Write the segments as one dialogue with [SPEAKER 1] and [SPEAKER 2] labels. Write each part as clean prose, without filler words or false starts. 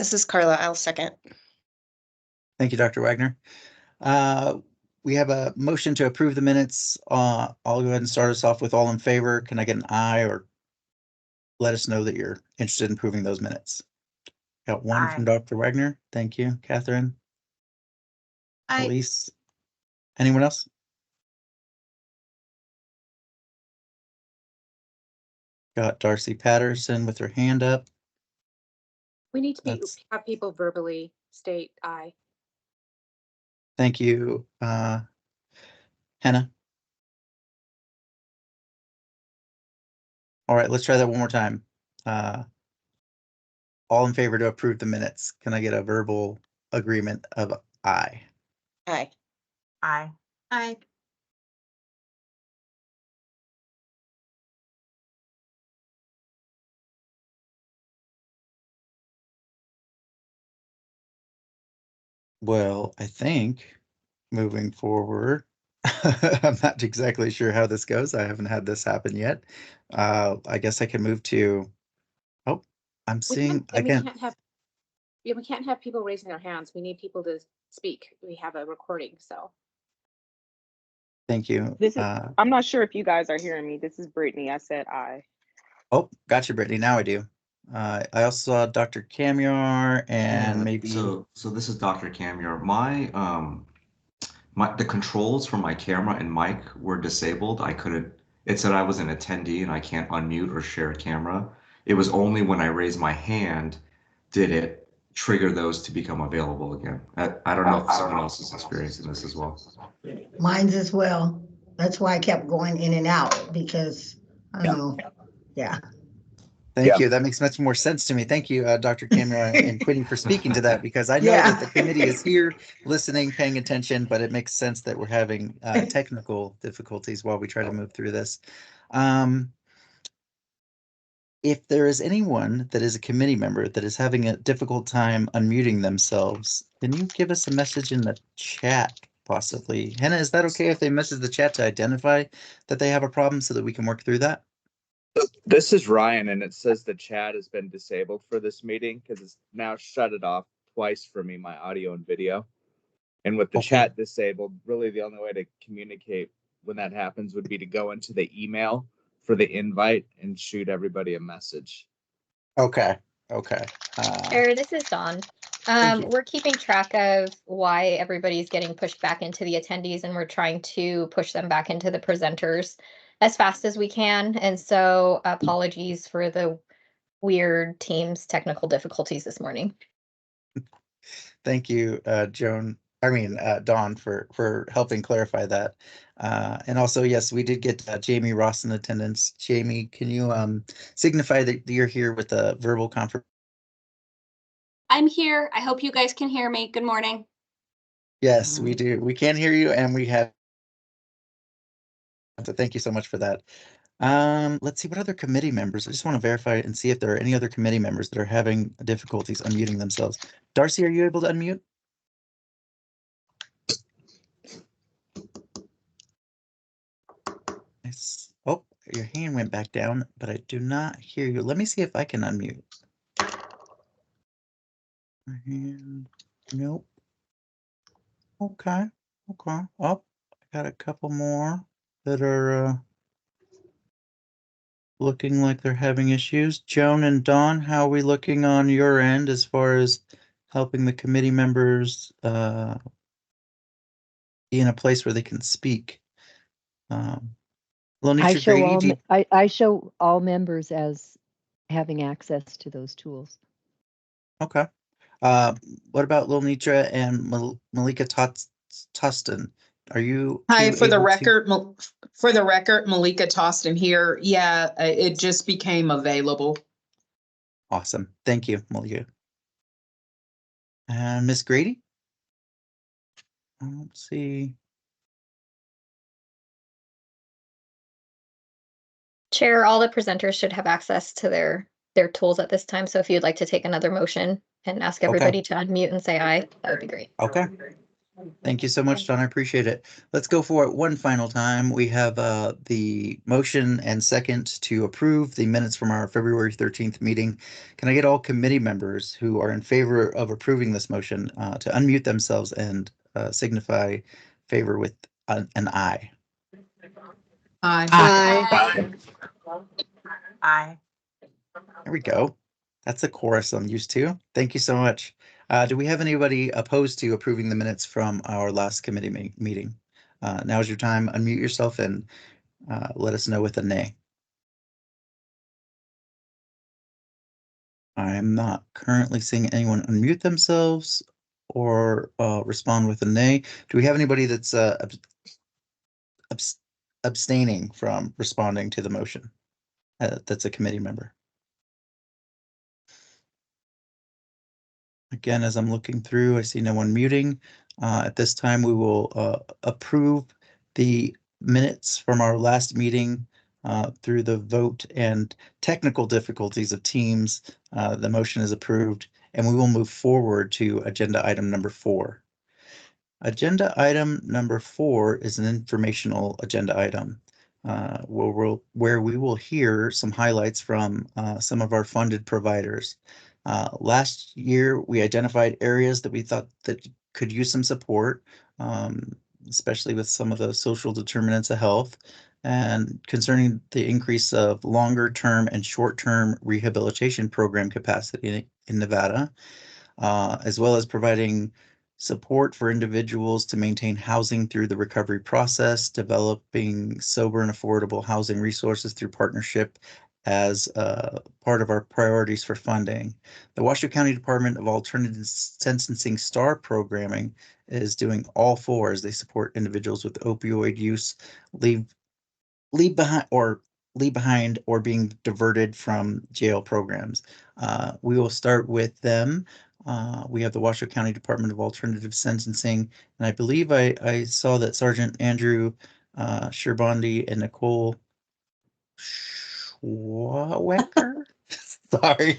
[SPEAKER 1] This is Carla. I'll second.
[SPEAKER 2] Thank you, Dr. Wagner. We have a motion to approve the minutes. I'll go ahead and start us off with all in favor. Can I get an aye, or let us know that you're interested in approving those minutes? Got one
[SPEAKER 3] Aye.
[SPEAKER 2] from Dr. Wagner. Thank you. Catherine?
[SPEAKER 1] Aye.
[SPEAKER 2] Elise? Anyone else? Got Darcy Patterson with her hand up.
[SPEAKER 3] We need to
[SPEAKER 2] That's-
[SPEAKER 3] have people verbally state aye.
[SPEAKER 2] Thank you, Hannah. All right, let's try that one more time. All in favor to approve the minutes. Can I get a verbal agreement of aye?
[SPEAKER 1] Aye.
[SPEAKER 3] Aye.
[SPEAKER 1] Aye.
[SPEAKER 2] Well, I think moving forward, I'm not exactly sure how this goes. I haven't had this happen yet. I guess I can move to, oh, I'm seeing, I
[SPEAKER 3] We
[SPEAKER 2] can,
[SPEAKER 3] can't have people raising their hands. We need people to speak. We have a recording, so.
[SPEAKER 2] thank you.
[SPEAKER 4] This is, I'm not sure if you guys are hearing me. This is Brittany. I said aye.
[SPEAKER 2] Oh, gotcha, Brittany. Now I do. I also saw Dr. Kamiar and
[SPEAKER 5] Yeah,
[SPEAKER 2] maybe.
[SPEAKER 5] So this is Dr. Kamiar. The controls for my camera and mic were disabled. I couldn't. It said I was an attendee and I can't unmute or share a camera. It was only when I raised my hand did it trigger those to become available again. I don't know if someone else is experiencing this as well.
[SPEAKER 6] Mine's as well. That's why I kept going in and out, because I don't know. Yeah.
[SPEAKER 2] Thank you. That makes much more sense to me. Thank you, Dr. Camera and Quinny, for speaking to that, because I know that the committee is here listening, paying attention, but it makes sense that we're having technical difficulties while we try to move through this. If there is anyone that is a committee member that is having a difficult time unmuting themselves, can you give us a message in the chat, possibly? Hannah, is that okay if they message the chat to identify that they have a problem so that we can work through that?
[SPEAKER 7] This is Ryan, and it says the chat has been disabled for this meeting because it's now shut it off twice for me, my audio and video. And with the chat disabled, really the only way to communicate when that happens would be to go into the email for the invite and shoot everybody a message.
[SPEAKER 2] Okay.
[SPEAKER 8] Sure, this is Dawn. We're keeping track of why everybody's getting pushed back into the attendees, and we're trying to push them back into the presenters as fast as we can. And so apologies for the weird Teams technical difficulties this morning.
[SPEAKER 2] Thank you, Dawn, for helping clarify that. And also, yes, we did get Jamie Ross in attendance. Jamie, can you signify that you're here with a verbal confirmation?
[SPEAKER 9] I'm here. I hope you guys can hear me. Good morning.
[SPEAKER 2] Yes, we do. We can hear you, and we have. So thank you so much for that. Let's see what other committee members. I just want to verify and see if there are any other committee members that are having difficulties unmuting themselves. Darcy, are you able to unmute? Nice. Oh, your hand went back down, but I do not hear you. Let me see if I can unmute. Nope. Okay. Oh, I got a couple more that are looking like they're having issues. Joan and Dawn, how are we looking on your end as far as helping the committee members be in a place where they can speak?
[SPEAKER 10] I show all members as having access to those tools.
[SPEAKER 2] Okay. What about Lilnitra and Malika Toston? Are you?
[SPEAKER 11] Hi, for the record, Malika Toston here. Yeah, it just became available.
[SPEAKER 2] Awesome. Thank you, Malika. And Miss Grady? Let's see.
[SPEAKER 8] Chair, all the presenters should have access to their tools at this time. So if you'd like to take another motion and ask everybody to unmute and say aye, that would be great.
[SPEAKER 2] Okay. Thank you so much, John. I appreciate it. Let's go for it one final time. We have the motion and second to approve the minutes from our February 13th meeting. Can I get all committee members who are in favor of approving this motion to unmute themselves and signify favor with an aye?
[SPEAKER 11] Aye.
[SPEAKER 1] Aye.
[SPEAKER 2] There we go. That's a chorus I'm used to. Thank you so much. Do we have anybody opposed to approving the minutes from our last committee meeting? Now's your time. Unmute yourself and let us know with a nay. I'm not currently seeing anyone unmute themselves or respond with a nay. Do we have anybody that's abstaining from responding to the motion? That's a committee member. Again, as I'm looking through, I see no one muting. At this time, we will approve the minutes from our last meeting through the vote and technical difficulties of Teams. The motion is approved, and we will move forward to agenda item number 4. Agenda item number 4 is an informational agenda item where we will hear some highlights from some of our funded providers. Last year, we identified areas that we thought that could use some support, especially with some of the social determinants of health, and concerning the increase of longer-term and short-term rehabilitation program capacity in Nevada, as well as providing support for individuals to maintain housing through the recovery process, developing sober and affordable housing resources through partnership as part of our priorities for funding. The Washoe County Department of Alternative Sentencing STAR programming is doing all 4 as they support individuals with opioid use, leave behind or being diverted from jail programs. We will start with them. We have the Washoe County Department of Alternative Sentencing, and I believe I saw that Sergeant Andrew Sherbandi and Nicole Schwawecker, sorry,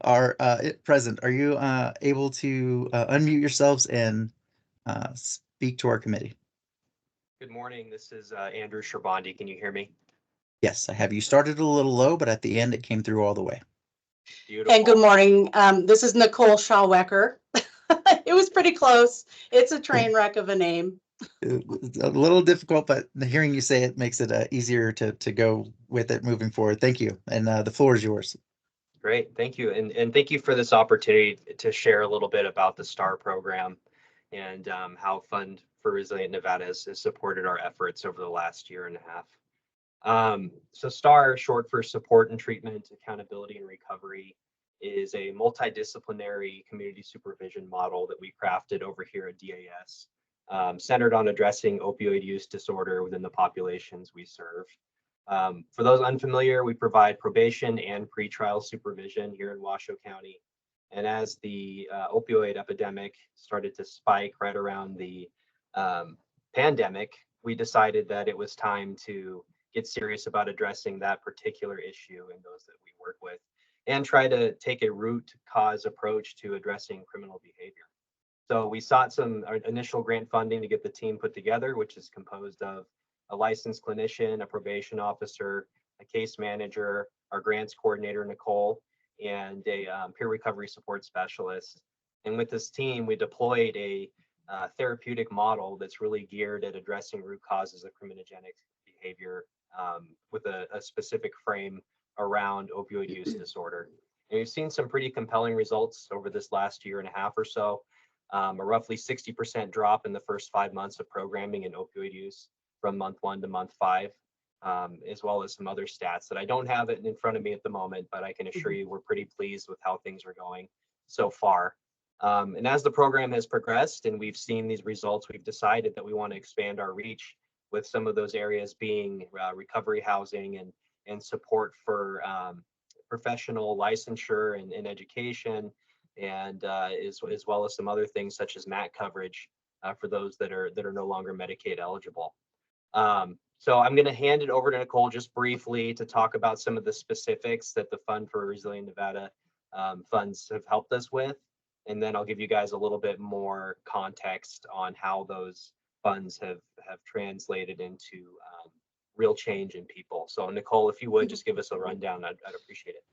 [SPEAKER 2] are present. Are you able to unmute yourselves and speak to our committee?
[SPEAKER 12] Good morning. This is Andrew Sherbandi. Can you hear me?
[SPEAKER 2] Yes, I have. You started a little low, but at the end it came through all the way.
[SPEAKER 12] Beautiful.
[SPEAKER 1] And good morning. This is Nicole Schwawecker. It was pretty close. It's a train wreck of a name.
[SPEAKER 2] It's a little difficult, but hearing you say it makes it easier to go with it moving forward. Thank you. And the floor is yours.
[SPEAKER 12] Great. Thank you. And thank you for this opportunity to share a little bit about the STAR program and how Fund for Resilient Nevada has supported our efforts over the last year and a half. So STAR, short for Support and Treatment, Accountability and Recovery, is a multidisciplinary community supervision model that we crafted over here at DAS, centered on addressing opioid use disorder within the populations we serve. For those unfamiliar, we provide probation and pretrial supervision here in Washoe County. And as the opioid epidemic started to spike right around the pandemic, we decided that it was time to get serious about addressing that particular issue in those that we work with and try to take a root cause approach to addressing criminal behavior. So we sought some initial grant funding to get the team put together, which is composed of a licensed clinician, a probation officer, a case manager, our grants coordinator, Nicole, and a peer recovery support specialist. And with this team, we deployed a therapeutic model that's really geared at addressing root causes of criminogenic behavior with a specific frame around opioid use disorder. And we've seen some pretty compelling results over this last year and a half or so. A roughly 60% drop in the first 5 months of programming in opioid use from month 1 to month 5, as well as some other stats that I don't have it in front of me at the moment, but I can assure you we're pretty pleased with how things are going so far. And as the program has progressed and we've seen these results, we've decided that we want to expand our reach, with some of those areas being recovery housing and support for professional licensure and education, and as well as some other things such as MAC coverage for those that are no longer Medicaid eligible. So I'm going to hand it over to Nicole just briefly to talk about some of the specifics that the Fund for Resilient Nevada funds have helped us with. And then I'll give you guys a little bit more context on how those funds have translated into real change in people. So Nicole, if you would just give us a rundown, I'd appreciate it.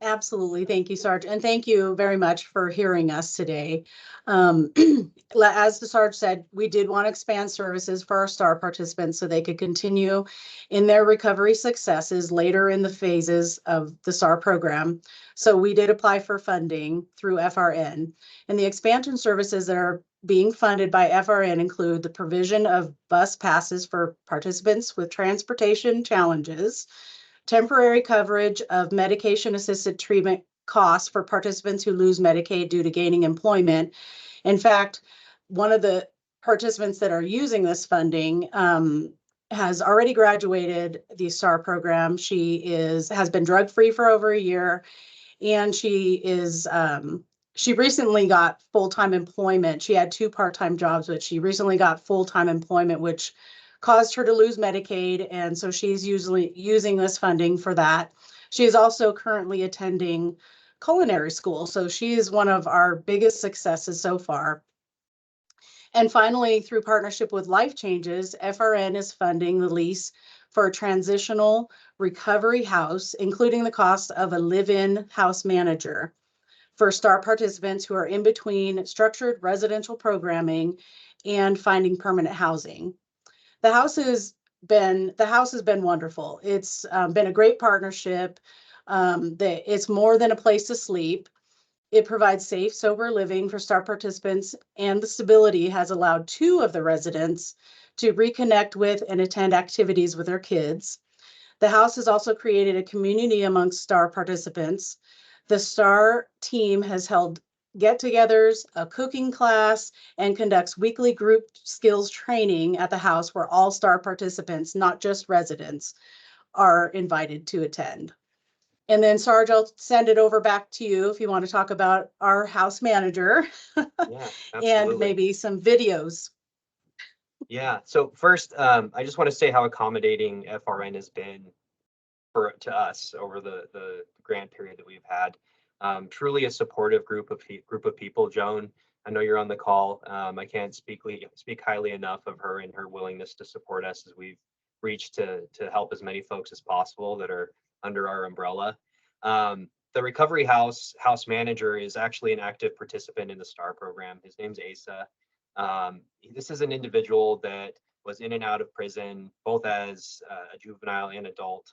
[SPEAKER 1] Absolutely. Thank you, Sarge. And thank you very much for hearing us today. As the Sarge said, we did want to expand services for our STAR participants so they could continue in their recovery successes later in the phases of the STAR program. So we did apply for funding through FRN. And the expansion services that are being funded by FRN include the provision of bus passes for participants with transportation challenges, temporary coverage of medication-assisted treatment costs for participants who lose Medicaid due to gaining employment. In fact, one of the participants that are using this funding has already graduated the STAR program. She has been drug-free for over a year, and she recently got full-time employment. She had 2 part-time jobs, but she recently got full-time employment, which caused her to lose Medicaid, and so she's usually using this funding for that. She is also currently attending culinary school, so she is one of our biggest successes so far. And finally, through partnership with Life Changes, FRN is funding the lease for a transitional recovery house, including the cost of a live-in house manager for STAR participants who are in between structured residential programming and finding permanent housing. The house has been wonderful. It's been a great partnership. It's more than a place to sleep. It provides safe, sober living for STAR participants, and the stability has allowed 2 of the residents to reconnect with and attend activities with their kids. The house has also created a community amongst STAR participants. The STAR team has held get-togethers, a cooking class, and conducts weekly group skills training at the house where all STAR participants, not just residents, are invited to attend. And then Sarge, I'll send it over back to you if you want to talk about our house manager and maybe some videos.
[SPEAKER 12] Yeah, so first, I just want to say how accommodating FRN has been to us over the grant period that we've had. Truly a supportive group of people. Joan, I know you're on the call. I can't speak highly enough of her and her willingness to support us as we've reached to help as many folks as possible that are under our umbrella. The recovery house manager is actually an active participant in the STAR program. His name's Asa. This is an individual that was in and out of prison, both as a juvenile and adult,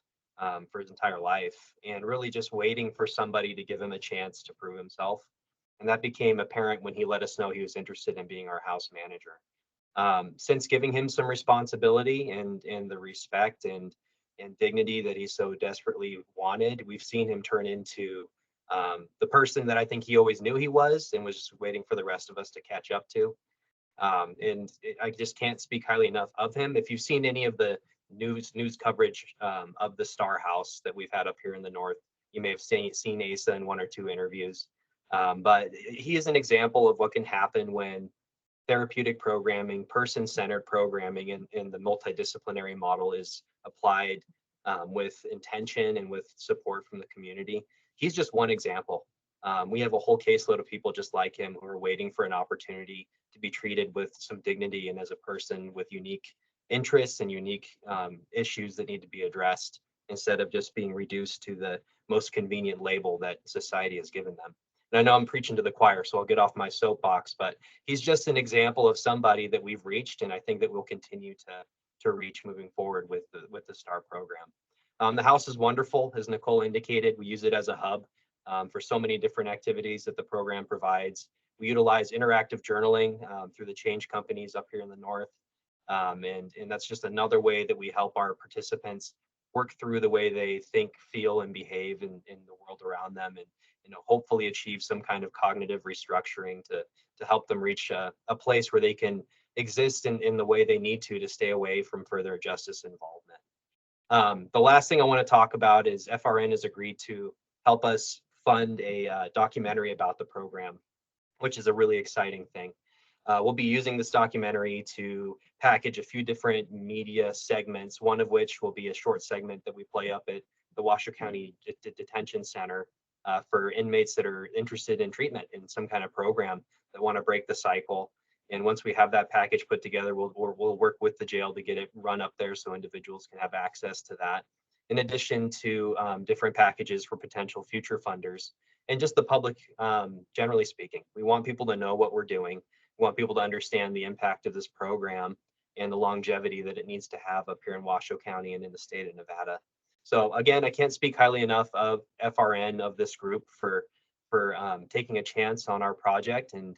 [SPEAKER 12] for his entire life, and really just waiting for somebody to give him a chance to prove himself. And that became apparent when he let us know he was interested in being our house manager. Since giving him some responsibility and the respect and dignity that he so desperately wanted, we've seen him turn into the person that I think he always knew he was and was just waiting for the rest of us to catch up to. I just can't speak highly enough of him. If you've seen any of the news coverage of the STAR house that we've had up here in the north, you may have seen Asa in 1 or 2 interviews. But he is an example of what can happen when therapeutic programming, person-centered programming, and the multidisciplinary model is applied with intention and with support from the community. He's just one example. We have a whole caseload of people just like him who are waiting for an opportunity to be treated with some dignity and as a person with unique interests and unique issues that need to be addressed, instead of just being reduced to the most convenient label that society has given them. And I know I'm preaching to the choir, so I'll get off my soapbox, but he's just an example of somebody that we've reached, and I think that we'll continue to reach moving forward with the STAR program. The house is wonderful, as Nicole indicated. We use it as a hub for so many different activities that the program provides. We utilize interactive journaling through the Change companies up here in the north. And that's just another way that we help our participants work through the way they think, feel, and behave in the world around them, and hopefully achieve some kind of cognitive restructuring to help them reach a place where they can exist in the way they need to stay away from further justice involvement. The last thing I want to talk about is FRN has agreed to help us fund a documentary about the program, which is a really exciting thing. We'll be using this documentary to package a few different media segments, one of which will be a short segment that we play up at the Washoe County Detention Center for inmates that are interested in treatment in some kind of program that want to break the cycle. And once we have that package put together, we'll work with the jail to get it run up there so individuals can have access to that. In addition to different packages for potential future funders and just the public, generally speaking. We want people to know what we're doing. We want people to understand the impact of this program and the longevity that it needs to have up here in Washoe County and in the state of Nevada. So again, I can't speak highly enough of FRN, of this group, for taking a chance on our project, and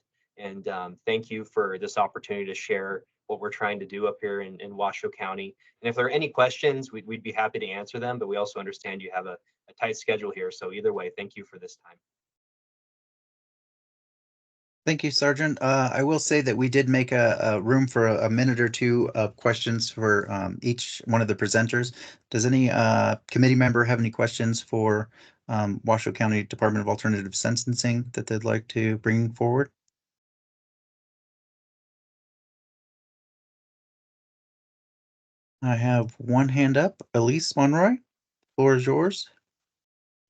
[SPEAKER 12] thank you for this opportunity to share what we're trying to do up here in Washoe County. And if there are any questions, we'd be happy to answer them, but we also understand you have a tight schedule here. So either way, thank you for this time.
[SPEAKER 2] Thank you, Sergeant. I will say that we did make a room for a minute or two of questions for each one of the presenters. Does any committee member have any questions for Washoe County Department of Alternative Sentencing that they'd like to bring forward? I have one hand up. Elise Monroy, floor is yours.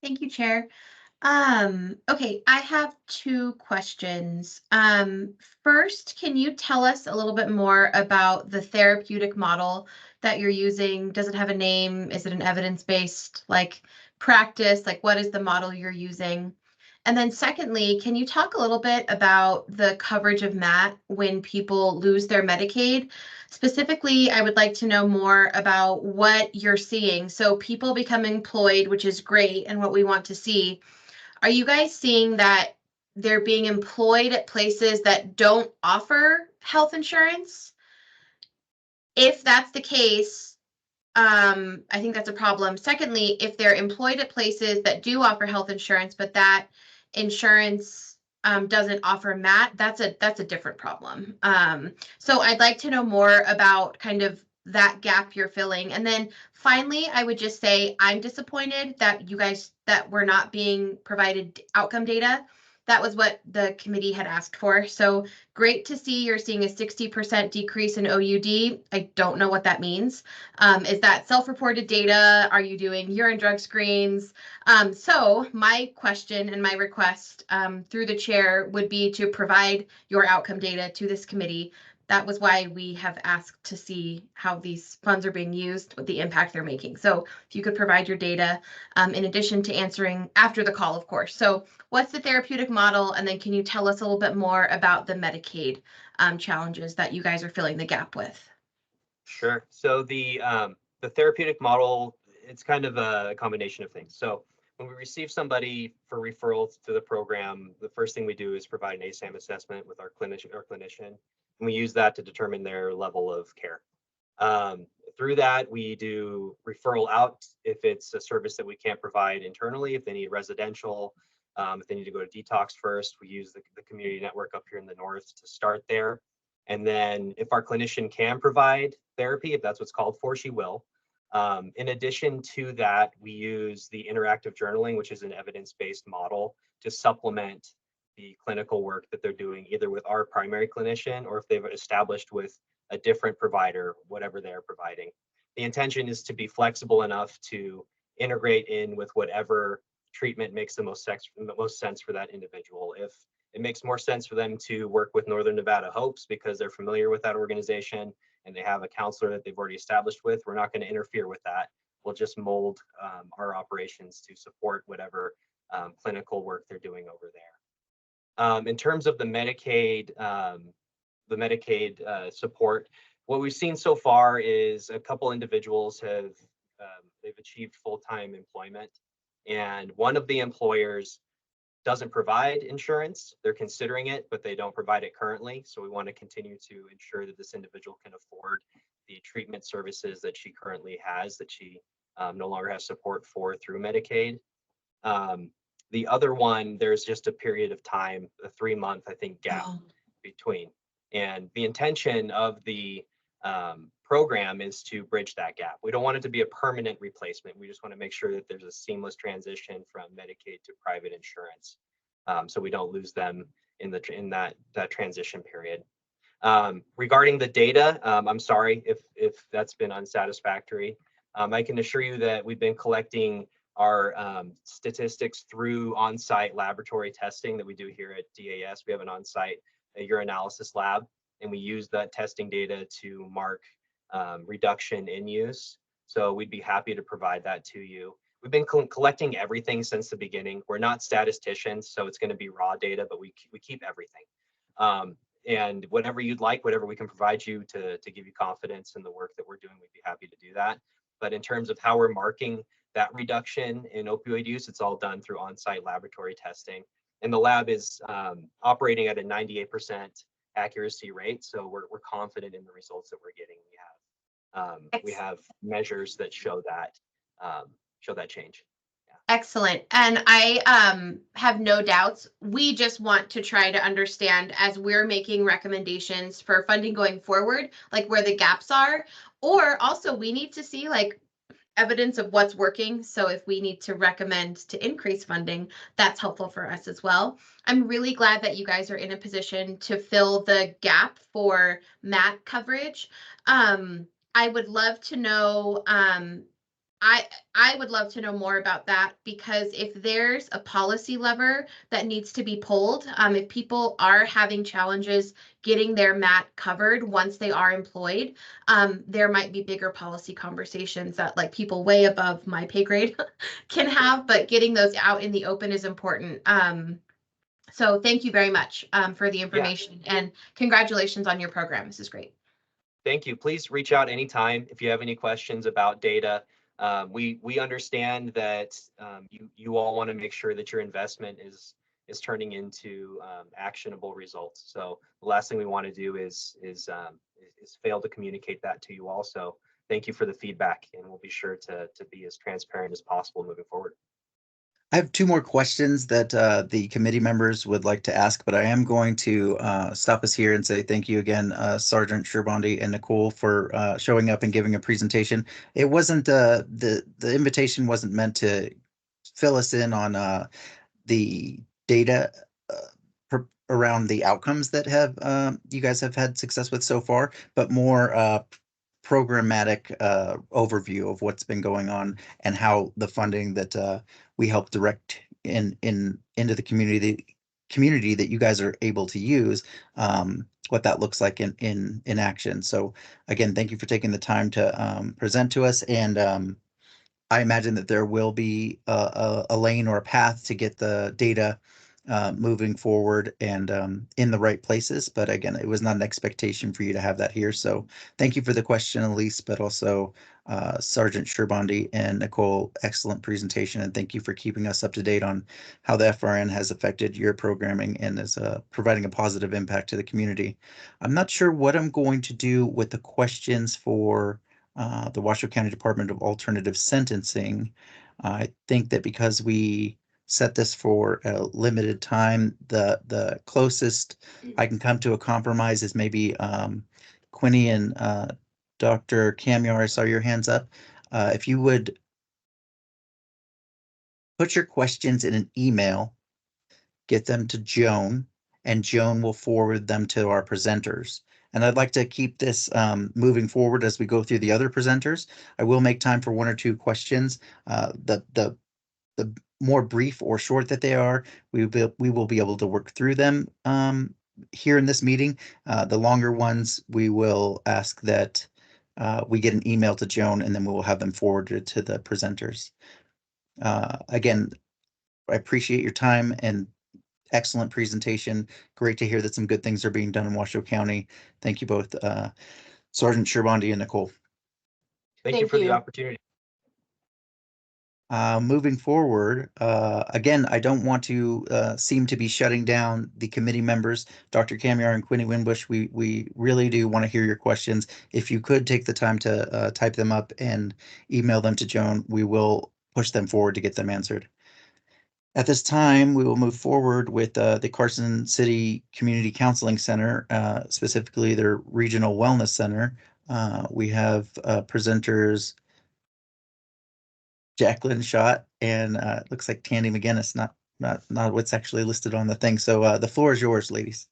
[SPEAKER 13] Thank you, Chair. Okay, I have two questions. First, can you tell us a little bit more about the therapeutic model that you're using? Does it have a name? Is it an evidence-based practice? What is the model you're using? And then secondly, can you talk a little bit about the coverage of MAT when people lose their Medicaid? Specifically, I would like to know more about what you're seeing. So people become employed, which is great and what we want to see. Are you guys seeing that they're being employed at places that don't offer health insurance? If that's the case, I think that's a problem. Secondly, if they're employed at places that do offer health insurance, but that insurance doesn't offer MAT, that's a different problem. So I'd like to know more about kind of that gap you're filling. And then finally, I would just say I'm disappointed that that we're not being provided outcome data. That was what the committee had asked for. So great to see you're seeing a 60% decrease in OUD. I don't know what that means. Is that self-reported data? Are you doing urine drug screens? So my question and my request through the chair would be to provide your outcome data to this committee. That was why we have asked to see how these funds are being used, what the impact they're making. So if you could provide your data in addition to answering after the call, of course. So what's the therapeutic model? And then can you tell us a little bit more about the Medicaid challenges that you guys are filling the gap with?
[SPEAKER 12] Sure. So the therapeutic model, it's kind of a combination of things. So when we receive somebody for referrals to the program, the first thing we do is provide an ASAM assessment with our clinician. And we use that to determine their level of care. Through that, we do referral out if it's a service that we can't provide internally, if they need residential, if they need to go to detox first, we use the community network up here in the north to start there. And then if our clinician can provide therapy, if that's what's called for, she will. In addition to that, we use the interactive journaling, which is an evidence-based model, to supplement the clinical work that they're doing, either with our primary clinician or if they've established with a different provider, whatever they're providing. The intention is to be flexible enough to integrate in with whatever treatment makes the most sense for that individual. If it makes more sense for them to work with Northern Nevada Hopes because they're familiar with that organization and they have a counselor that they've already established with, we're not going to interfere with that. We'll just mold our operations to support whatever clinical work they're doing over there. In terms of the Medicaid support, what we've seen so far is a couple individuals they've achieved full-time employment, and one of the employers doesn't provide insurance. They're considering it, but they don't provide it currently. So we want to continue to ensure that this individual can afford the treatment services that she currently has, that she no longer has support for through Medicaid. The other one, there's just a period of time, a 3-month, I think, gap between. And the intention of the program is to bridge that gap. We don't want it to be a permanent replacement. We just want to make sure that there's a seamless transition from Medicaid to private insurance, so we don't lose them in that transition period. Regarding the data, I'm sorry if that's been unsatisfactory. I can assure you that we've been collecting statistics through on-site laboratory testing that we do here at DAS. We have an on-site urinalysis lab, and we use that testing data to mark reduction in use. So we'd be happy to provide that to you. We've been collecting everything since the beginning. We're not statisticians, so it's going to be raw data, but we keep everything. And whatever you'd like, whatever we can provide you to give you confidence in the work that we're doing, we'd be happy to do that. But in terms of how we're marking that reduction in opioid use, it's all done through on-site laboratory testing. And the lab is operating at a 98% accuracy rate. So we're confident in the results that we're getting. We have measures that show that change.
[SPEAKER 13] Excellent. And I have no doubts. We just want to try to understand as we're making recommendations for funding going forward, like where the gaps are, or also we need to see like evidence of what's working. So if we need to recommend to increase funding, that's helpful for us as well. I'm really glad that you guys are in a position to fill the gap for MAT coverage. I would love to know, I would love to know more about that, because if there's a policy lever that needs to be pulled, if people are having challenges getting their MAT covered once they are employed, there might be bigger policy conversations that like people way above my pay grade can have, but getting those out in the open is important. So thank you very much for the information, and congratulations on your program. This is great.
[SPEAKER 12] Thank you. Please reach out anytime if you have any questions about data. We understand that you all want to make sure that your investment is turning into actionable results. So the last thing we want to do is fail to communicate that to you all. So thank you for the feedback, and we'll be sure to be as transparent as possible moving forward.
[SPEAKER 2] I have two more questions that the committee members would like to ask, but I am going to stop us here and say thank you again, Sergeant Sherbandi and Nicole, for showing up and giving a presentation. It wasn't the invitation wasn't meant to fill us in on the data around the outcomes that have you guys have had success with so far, but more programmatic overview of what's been going on and how the funding that we help direct into the community that you guys are able to use, what that looks like in action. So again, thank you for taking the time to present to us, and I imagine that there will be a lane or a path to get the data moving forward and in the right places. But again, it was not an expectation for you to have that here. So thank you for the question, Elise, but also Sergeant Sherbandi and Nicole, excellent presentation. And thank you for keeping us up to date on how the FRN has affected your programming and is providing a positive impact to the community. I'm not sure what I'm going to do with the questions for the Washoe County Department of Alternative Sentencing. I think that because we set this for a limited time, the closest I can come to a compromise is maybe Quinny and Dr. Kamyar. I saw your hands up. If you would put your questions in an email, get them to Joan, and Joan will forward them to our presenters. And I'd like to keep this moving forward as we go through the other presenters. I will make time for one or two questions. The more brief or short that they are, we will be able to work through them here in this meeting. The longer ones, we will ask that we get an email to Joan, and then we will have them forwarded to the presenters. Again, I appreciate your time and excellent presentation. Great to hear that some good things are being done in Washoe County. Thank you both, Sergeant Sherbandi and Nicole.
[SPEAKER 12] Thank you for the opportunity.
[SPEAKER 2] Moving forward, again, I don't want to seem to be shutting down the committee members. Dr. Kamyar and Quinny Winbush, we really do want to hear your questions. If you could take the time to type them up and email them to Joan, we will push them forward to get them answered. At this time, we will move forward with the Carson City Community Counseling Center, specifically their Regional Wellness Center. We have presenters Jacqueline Schott and it looks like Tandy McGinnis, not what's actually listed on the thing. So the floor is yours, ladies.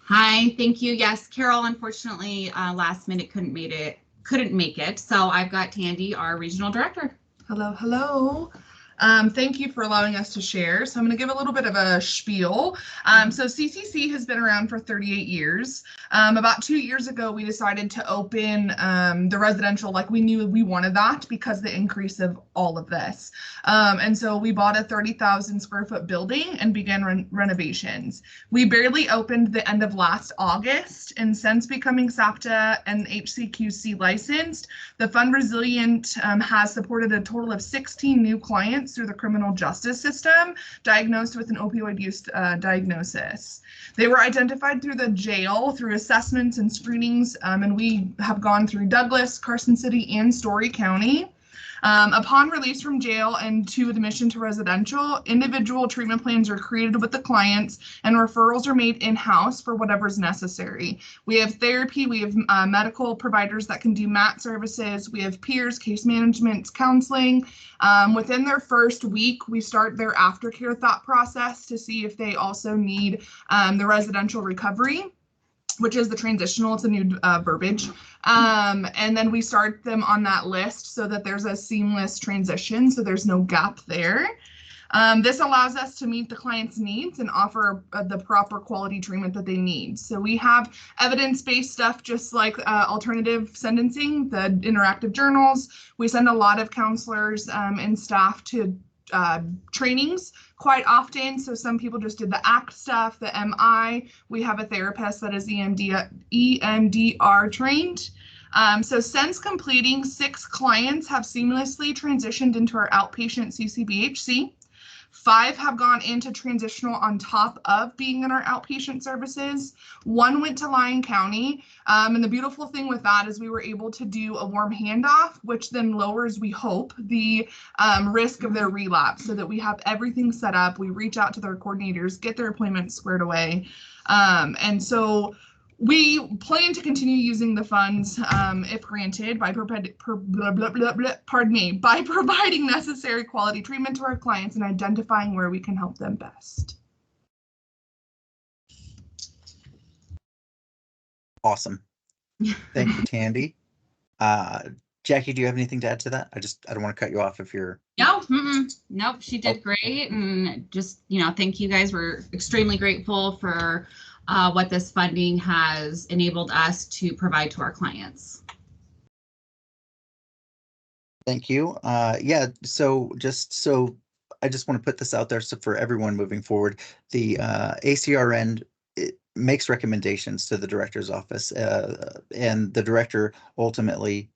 [SPEAKER 14] Hi, thank you. Yes, Carol, unfortunately, last minute couldn't make couldn't make it. So I've got Tandy, our regional director.
[SPEAKER 15] Hello, hello. Thank you for allowing us to share. So I'm going to give a little bit of a spiel. So CCC has been around for 38 years. About 2 years ago, we decided to open the residential like we knew we wanted that because the increase of all of this. And so we bought a 30,000 square foot building and began renovations. We barely opened the end of last August, and since becoming SAPTA and HCQC licensed, the Fund Resilient has supported a total of 16 new clients through the criminal justice system diagnosed with an opioid use diagnosis. They were identified through the jail through assessments and screenings, and we have gone through Douglas, Carson City, and Story County. Upon release from jail and to admission to residential, individual treatment plans are created with the clients and referrals are made in-house for whatever's necessary. We have therapy, we have medical providers that can do MAT services, we have peers, case management, counseling. Within their first week, we start their aftercare thought process to see if they also need the residential recovery, which is the transitional. It's a new verbiage. And then we start them on that list so that there's a seamless transition, so there's no gap there. This allows us to meet the client's needs and offer the proper quality treatment that they need. So we have evidence-based stuff just like alternative sentencing, the interactive journals. We send a lot of counselors and staff to trainings quite often. So some people just did the ACT stuff, the MI. We have a therapist that is EMDR trained. So since completing, 6 clients have seamlessly transitioned into our outpatient CCBHC. 5 have gone into transitional on top of being in our outpatient services. 1 went to Lyon County. And the beautiful thing with that is we were able to do a warm handoff, which then lowers, we hope, the risk of their relapse so that we have everything set up. We reach out to their coordinators, get their appointments squared away. And so we plan to continue using the funds, if granted, by by providing necessary quality treatment to our clients and identifying where we can help them best.
[SPEAKER 2] Awesome. Thank you, Tandy. Jackie, do you have anything to add to that? I don't want to cut you off if you're.
[SPEAKER 14] No, nope, she did great. And just, thank you guys. We're extremely grateful for what this funding has enabled us to provide to our clients.
[SPEAKER 2] Thank you. Yeah, so I just want to put this out there so for everyone moving forward, the ACRN makes recommendations to the director's office, and the director ultimately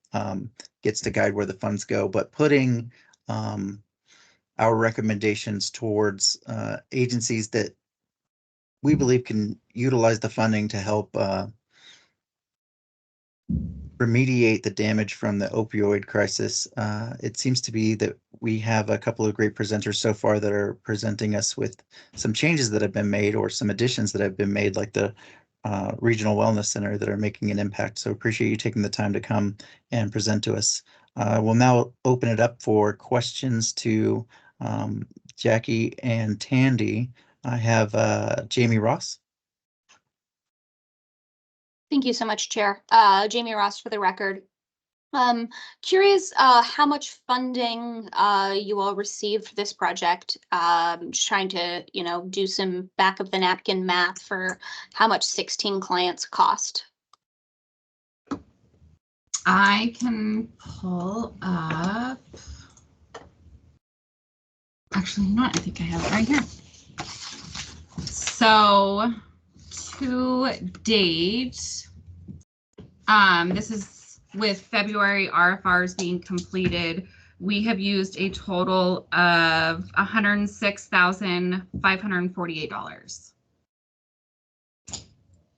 [SPEAKER 2] gets to guide where the funds go, but putting our recommendations towards agencies that we believe can utilize the funding to help remediate the damage from the opioid crisis. It seems to be that we have a couple of great presenters so far that are presenting us with some changes that have been made or some additions that have been made, like the Regional Wellness Center, that are making an impact. So appreciate you taking the time to come and present to us. We'll now open it up for questions to Jackie and Tandy. I have Jamie Ross.
[SPEAKER 9] Thank you so much, Chair. Jamie Ross for the record. Curious how much funding you all received for this project. Just trying to, do some back of the napkin math for how much 16 clients cost.
[SPEAKER 14] I can pull up. Actually, you know what? I think I have it right here. So to date, this is with February RFRs being completed, we have used a total of $106,548.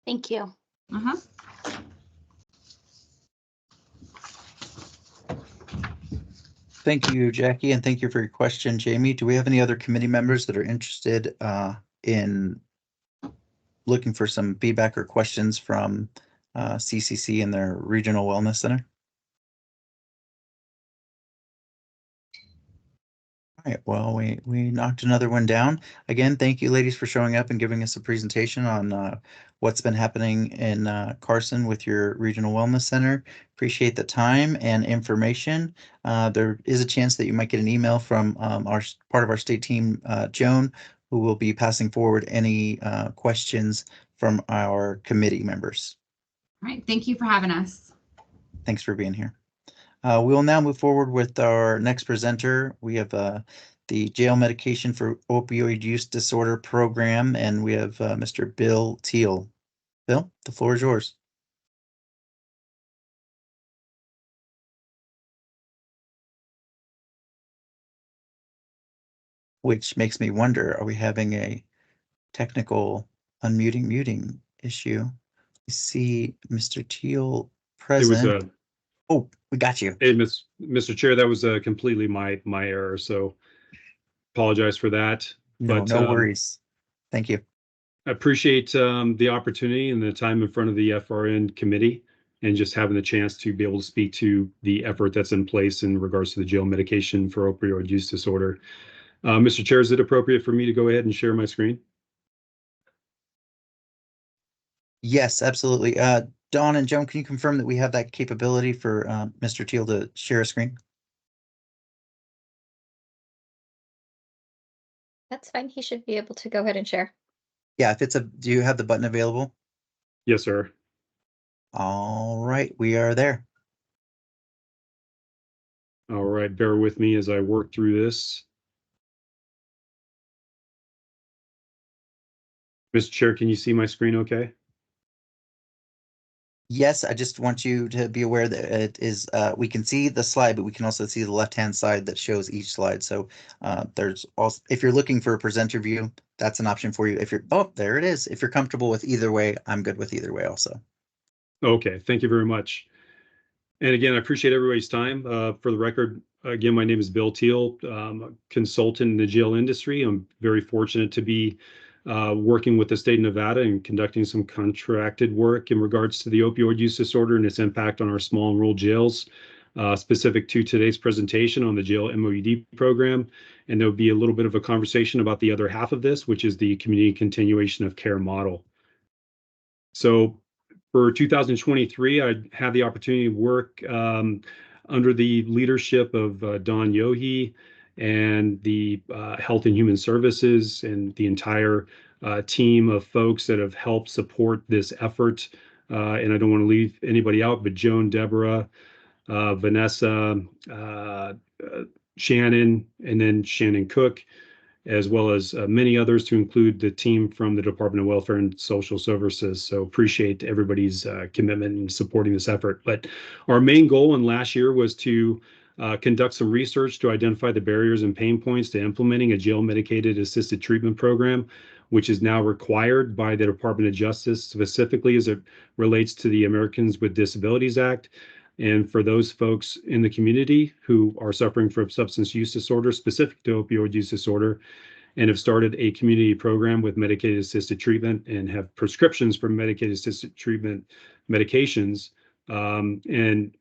[SPEAKER 9] Thank you.
[SPEAKER 2] Thank you, Jackie, and thank you for your question, Jamie. Do we have any other committee members that are interested in looking for some feedback or questions from CCC and their Regional Wellness Center? All right, well, we knocked another one down. Again, thank you, ladies, for showing up and giving us a presentation on what's been happening in Carson with your Regional Wellness Center. Appreciate the time and information. There is a chance that you might get an email from our part of our state team, Joan, who will be passing forward any questions from our committee members.
[SPEAKER 14] All right, thank you for having us.
[SPEAKER 2] Thanks for being here. We will now move forward with our next presenter. We have the Jail Medication for Opioid Use Disorder Program, and we have Mr. Bill Teal. Bill, the floor is yours. Which makes me wonder, are we having a technical muting issue? I see Mr. Teal present. Oh, we got you.
[SPEAKER 16] Hey, Mr. Chair, that was completely my error, so apologize for that.
[SPEAKER 2] No worries. Thank you.
[SPEAKER 16] I appreciate the opportunity and the time in front of the FRN committee and just having the chance to be able to speak to the effort that's in place in regards to the jail medication for opioid use disorder. Mr. Chair, is it appropriate for me to go ahead and share my screen?
[SPEAKER 2] Yes, absolutely. Dawn and Joan, can you confirm that we have that capability for Mr. Teal to share a screen?
[SPEAKER 8] That's fine. He should be able to go ahead and share.
[SPEAKER 2] Yeah, if it's do you have the button available?
[SPEAKER 16] Yes, sir.
[SPEAKER 2] All right, we are there.
[SPEAKER 16] All right, bear with me as I work through this. Mr. Chair, can you see my screen okay?
[SPEAKER 2] Yes, I just want you to be aware that it is, we can see the slide, but we can also see the left-hand side that shows each slide. So there's also, if you're looking for a presenter view, that's an option for you. If you're, oh, there it is. If you're comfortable with either way, I'm good with either way also.
[SPEAKER 16] Okay, thank you very much. And again, I appreciate everybody's time. For the record, again, my name is Bill Teal, a consultant in the jail industry. I'm very fortunate to be working with the state of Nevada and conducting some contracted work in regards to the opioid use disorder and its impact on our small and rural jails, specific to today's presentation on the jail MOED program. And there'll be a little bit of a conversation about the other half of this, which is the community continuation of care model. So for 2023, I had the opportunity to work under the leadership of Don Yohe and the Health and Human Services and the entire team of folks that have helped support this effort. And I don't want to leave anybody out, but Joan, Deborah, Vanessa, Shannon, and then Shannon Cook, as well as many others, to include the team from the Department of Welfare and Social Services. So appreciate everybody's commitment in supporting this effort. But our main goal in last year was to conduct some research to identify the barriers and pain points to implementing a jail medicated assisted treatment program, which is now required by the Department of Justice, specifically as it relates to the Americans with Disabilities Act. And for those folks in the community who are suffering from substance use disorder specific to opioid use disorder and have started a community program with medicated assisted treatment and have prescriptions for medicated assisted treatment medications, and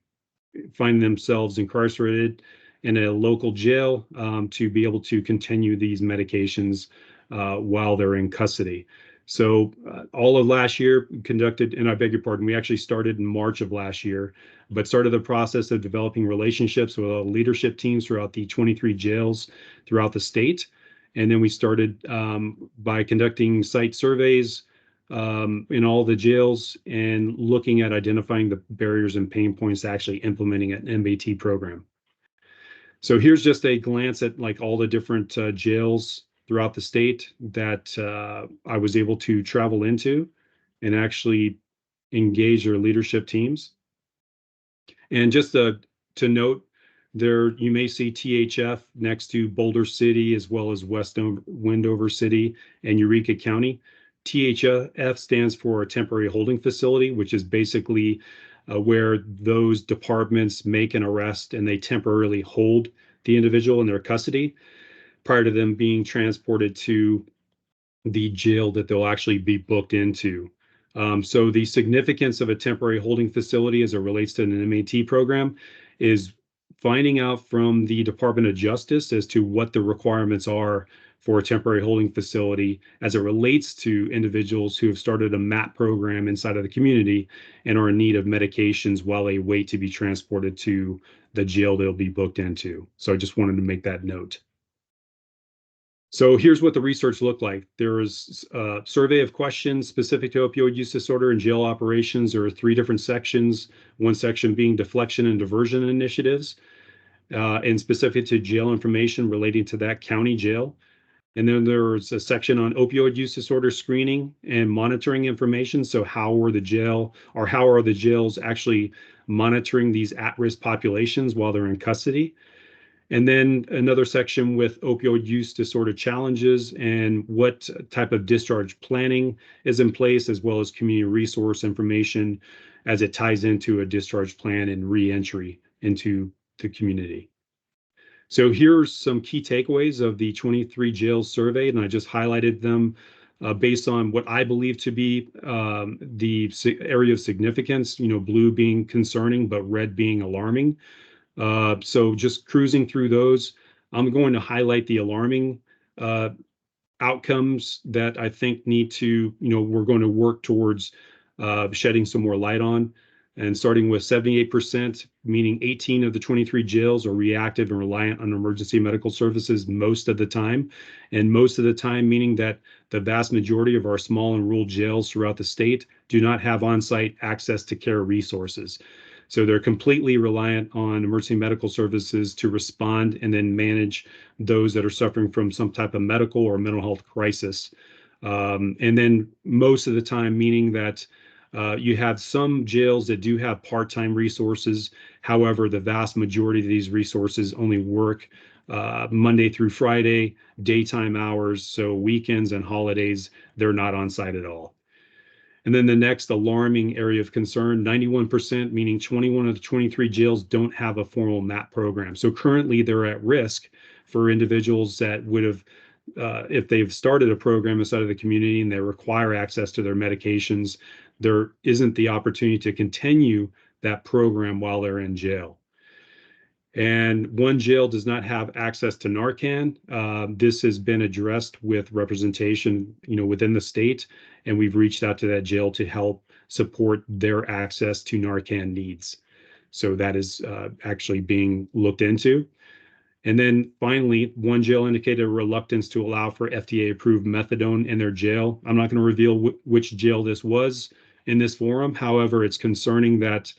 [SPEAKER 16] find themselves incarcerated in a local jail to be able to continue these medications while they're in custody. So all of last year conducted, and I beg your pardon, we actually started in March of last year, but started the process of developing relationships with leadership teams throughout the 23 jails throughout the state. And then we started by conducting site surveys in all the jails and looking at identifying the barriers and pain points to actually implementing an MAT program. So here's just a glance at like all the different jails throughout the state that I was able to travel into and actually engage their leadership teams. And just to note, there you may see THF next to Boulder City as well as West Wendover City and Eureka County. THF stands for a temporary holding facility, which is basically where those departments make an arrest and they temporarily hold the individual in their custody prior to them being transported to the jail that they'll actually be booked into. So the significance of a temporary holding facility as it relates to an MAT program is finding out from the Department of Justice as to what the requirements are for a temporary holding facility as it relates to individuals who have started a MAT program inside of the community and are in need of medications while they wait to be transported to the jail they'll be booked into. So I just wanted to make that note. So here's what the research looked like. There was a survey of questions specific to opioid use disorder and jail operations. There are 3 different sections, one section being deflection and diversion initiatives, and specific to jail information relating to that county jail. And then there's a section on opioid use disorder screening and monitoring information. So how are the jails actually monitoring these at-risk populations while they're in custody? And then another section with opioid use disorder challenges and what type of discharge planning is in place, as well as community resource information as it ties into a discharge plan and re-entry into the community. So here's some key takeaways of the 23 jails surveyed, and I just highlighted them based on what I believe to be the area of significance, blue being concerning, but red being alarming. So just cruising through those, I'm going to highlight the alarming outcomes that I think need to, we're going to work towards shedding some more light on. And starting with 78%, meaning 18 of the 23 jails are reactive and reliant on emergency medical services most of the time. And most of the time, meaning that the vast majority of our small and rural jails throughout the state do not have on-site access to care resources. So they're completely reliant on emergency medical services to respond and then manage those that are suffering from some type of medical or mental health crisis. And then most of the time, meaning that you have some jails that do have part-time resources. However, the vast majority of these resources only work Monday through Friday, daytime hours. So weekends and holidays, they're not on site at all. And then the next alarming area of concern, 91%, meaning 21 of the 23 jails don't have a formal MAT program. So currently they're at risk for individuals that would have, if they've started a program inside of the community and they require access to their medications, there isn't the opportunity to continue that program while they're in jail. And one jail does not have access to Narcan. This has been addressed with representation, within the state, and we've reached out to that jail to help support their access to Narcan needs. So that is actually being looked into. And then finally, one jail indicated a reluctance to allow for FDA-approved methadone in their jail. I'm not going to reveal which jail this was in this forum. However, it's concerning that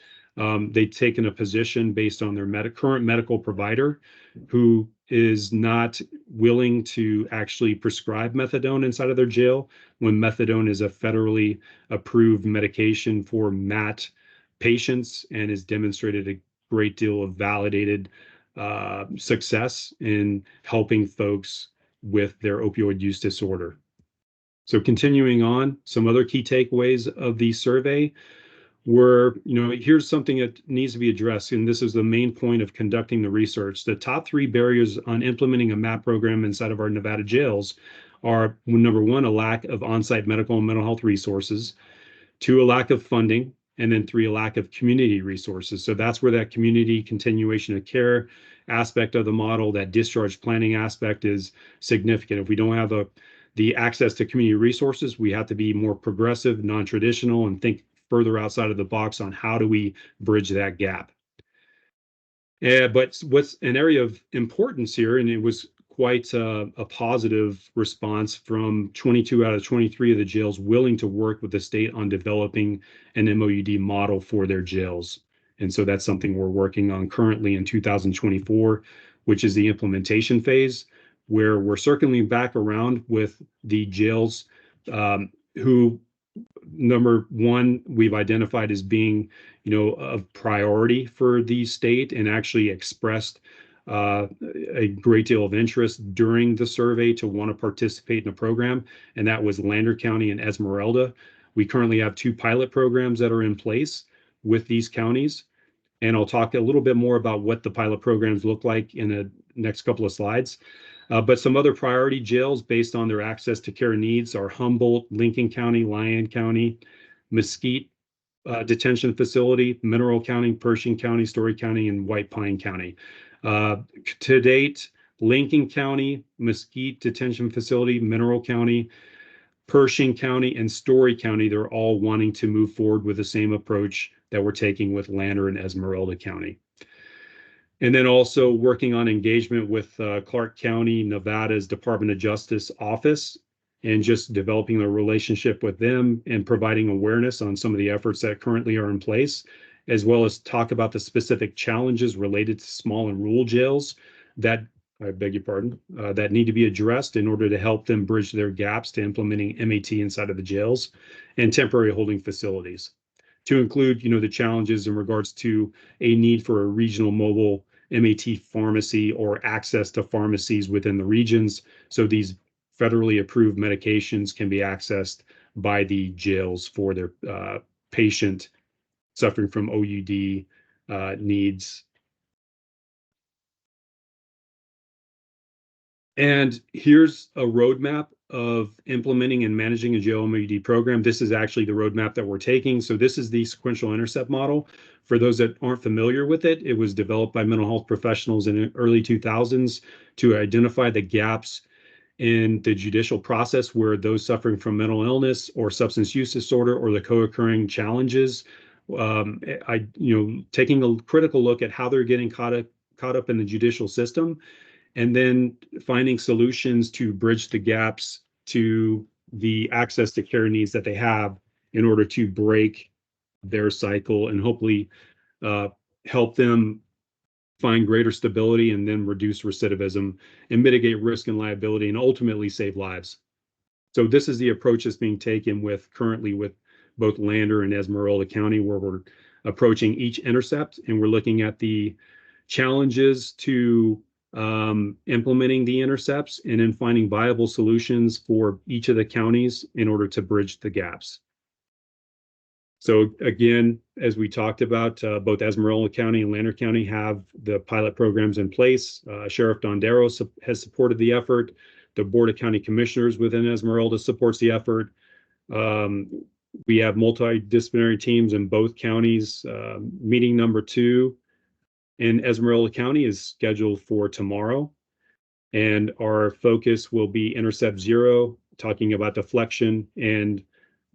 [SPEAKER 16] they've taken a position based on their current medical provider who is not willing to actually prescribe methadone inside of their jail when methadone is a federally approved medication for MAT patients and has demonstrated a great deal of validated success in helping folks with their opioid use disorder. So continuing on, some other key takeaways of the survey were, here's something that needs to be addressed, and this is the main point of conducting the research. The top 3 barriers on implementing a MAT program inside of our Nevada jails are, number 1, a lack of on-site medical and mental health resources, 2, a lack of funding, and then 3, a lack of community resources. So that's where that community continuation of care aspect of the model, that discharge planning aspect is significant. If we don't have the access to community resources, we have to be more progressive, non-traditional, and think further outside of the box on how do we bridge that gap. But what's an area of importance here, and it was quite a positive response from 22 out of 23 of the jails willing to work with the state on developing an MOUD model for their jails. And so that's something we're working on currently in 2024, which is the implementation phase, where we're circling back around with the jails who, number 1, we've identified as being, of priority for the state and actually expressed a great deal of interest during the survey to want to participate in a program, and that was Lander County and Esmeralda. We currently have 2 pilot programs that are in place with these counties, and I'll talk a little bit more about what the pilot programs look like in the next couple of slides. But some other priority jails based on their access to care needs are Humboldt, Lincoln County, Lyon County, Mesquite, Detention Facility, Mineral County, Pershing County, Story County, and White Pine County. To date, Lincoln County, Mesquite Detention Facility, Mineral County, Pershing County, and Story County, they're all wanting to move forward with the same approach that we're taking with Lander and Esmeralda County. And then also working on engagement with Clark County, Nevada's Department of Justice office, and just developing a relationship with them and providing awareness on some of the efforts that currently are in place, as well as talk about the specific challenges related to small and rural jails that, I beg your pardon, that need to be addressed in order to help them bridge their gaps to implementing MAT inside of the jails and temporary holding facilities. To include, the challenges in regards to a need for a regional mobile MAT pharmacy or access to pharmacies within the regions, so these federally approved medications can be accessed by the jails for their patient suffering from OUD needs. And here's a roadmap of implementing and managing a jail MOUD program. This is actually the roadmap that we're taking. So this is the sequential intercept model. For those that aren't familiar with it, it was developed by mental health professionals in the early 2000s to identify the gaps in the judicial process where those suffering from mental illness or substance use disorder or the co-occurring challenges, taking a critical look at how they're getting caught up in the judicial system, and then finding solutions to bridge the gaps to the access to care needs that they have in order to break their cycle and hopefully help them find greater stability and then reduce recidivism and mitigate risk and liability and ultimately save lives. So this is the approach that's being taken currently with both Lander and Esmeralda County, where we're approaching each intercept and we're looking at the challenges to implementing the intercepts and then finding viable solutions for each of the counties in order to bridge the gaps. So again, as we talked about, both Esmeralda County and Lander County have the pilot programs in place. Sheriff Dondero has supported the effort. The Board of County Commissioners within Esmeralda supports the effort. We have multidisciplinary teams in both counties. Meeting number 2 in Esmeralda County is scheduled for tomorrow. And our focus will be Intercept 0, talking about deflection, and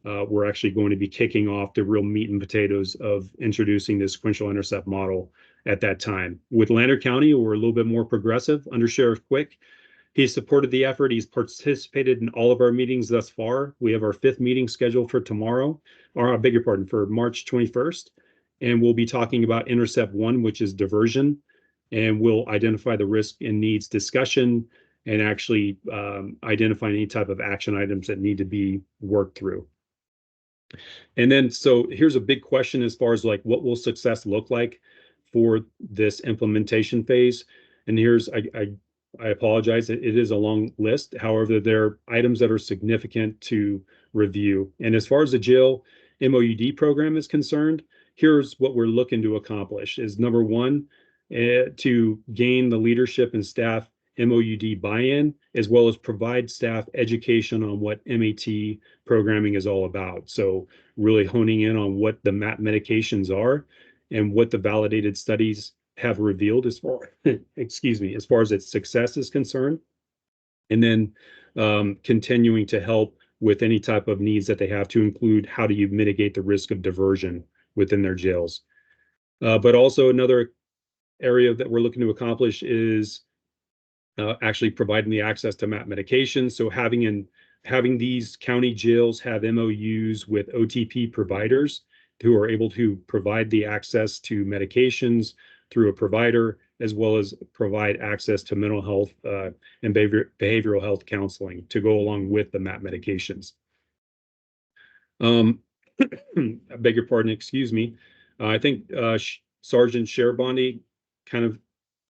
[SPEAKER 16] we're actually going to be kicking off the real meat and potatoes of introducing the sequential intercept model at that time. With Lander County, we're a little bit more progressive. Under Sheriff Quick, he's supported the effort. He's participated in all of our meetings thus far. We have our 5th meeting scheduled for tomorrow, or I beg your pardon, for March 21st. And we'll be talking about Intercept 1, which is diversion. And we'll identify the risk and needs discussion and actually identify any type of action items that need to be worked through. And then, so here's a big question as far as like, what will success look like for this implementation phase? And here's, I apologize, it is a long list. However, there are items that are significant to review. And as far as the jail MOUD program is concerned, here's what we're looking to accomplish is number 1, to gain the leadership and staff MOUD buy-in, as well as provide staff education on what MAT programming is all about. So really honing in on what the MAT medications are and what the validated studies have revealed as far, as far as its success is concerned. And then continuing to help with any type of needs that they have, to include how do you mitigate the risk of diversion within their jails. But also another area that we're looking to accomplish is actually providing the access to MAT medications. So having these county jails have MOUs with OTP providers who are able to provide the access to medications through a provider, as well as provide access to mental health and behavioral health counseling to go along with the MAT medications. I beg your pardon, excuse me. I think Sergeant Sherbondi kind of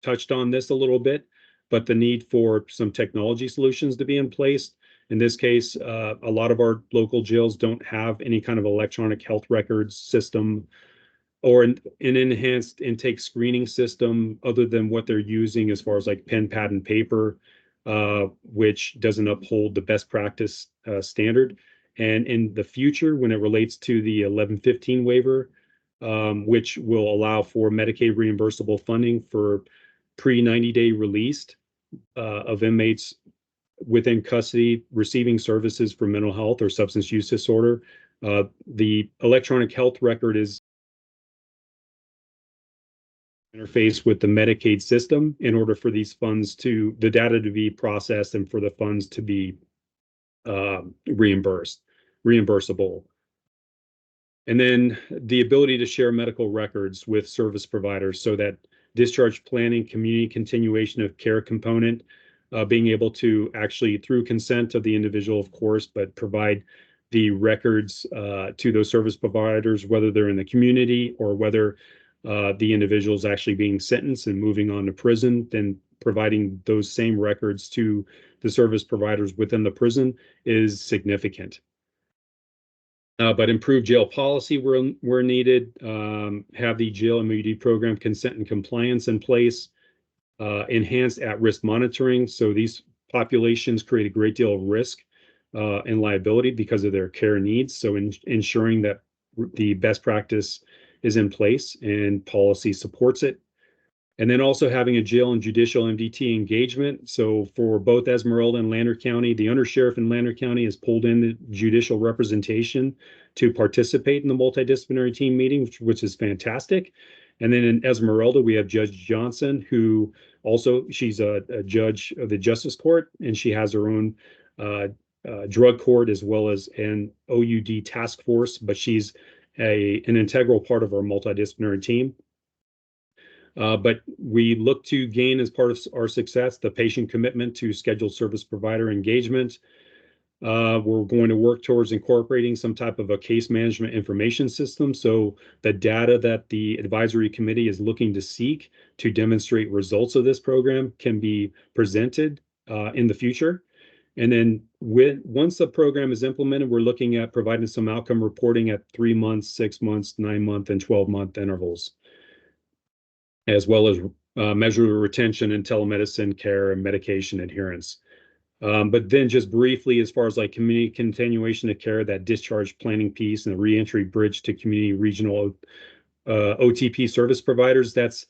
[SPEAKER 16] touched on this a little bit, but the need for some technology solutions to be in place. In this case, a lot of our local jails don't have any kind of electronic health records system or an enhanced intake screening system other than what they're using as far as like pen, pad, and paper, which doesn't uphold the best practice standard. And in the future, when it relates to the 1115 waiver, which will allow for Medicaid reimbursable funding for pre-90-day released of inmates within custody receiving services for mental health or substance use disorder. The electronic health record is interface with the Medicaid system in order for these funds the data to be processed and for the funds to be reimbursable. And then the ability to share medical records with service providers so that discharge planning, community continuation of care component, being able to actually, through consent of the individual, of course, but provide the records to those service providers, whether they're in the community or whether the individual is actually being sentenced and moving on to prison, then providing those same records to the service providers within the prison is significant. But improved jail policy where needed, have the jail MOUD program consent and compliance in place, enhanced at-risk monitoring. So these populations create a great deal of risk and liability because of their care needs. So ensuring that the best practice is in place and policy supports it. And then also having a jail and judicial MDT engagement. So for both Esmeralda and Lander County, the undersheriff in Lander County has pulled in the judicial representation to participate in the multidisciplinary team meeting, which is fantastic. And then in Esmeralda, we have Judge Johnson, who also, she's a judge of the Justice Court, and she has her own drug court as well as an OUD task force, but she's an integral part of our multidisciplinary team. But we look to gain, as part of our success, the patient commitment to scheduled service provider engagement. We're going to work towards incorporating some type of a case management information system. So the data that the advisory committee is looking to seek to demonstrate results of this program can be presented in the future. And then once the program is implemented, we're looking at providing some outcome reporting at 3 months, 6 months, 9-month, and 12-month intervals, as well as measure retention and telemedicine care and medication adherence. But then just briefly, as far as like community continuation of care, that discharge planning piece and the reentry bridge to community regional OTP service providers, that's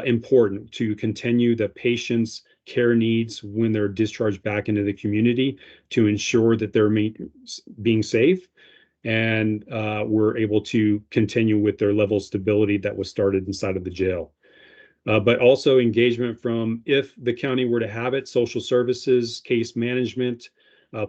[SPEAKER 16] important to continue the patient's care needs when they're discharged back into the community to ensure that they're being safe and we're able to continue with their level of stability that was started inside of the jail. But also engagement from, if the county were to have it, social services, case management,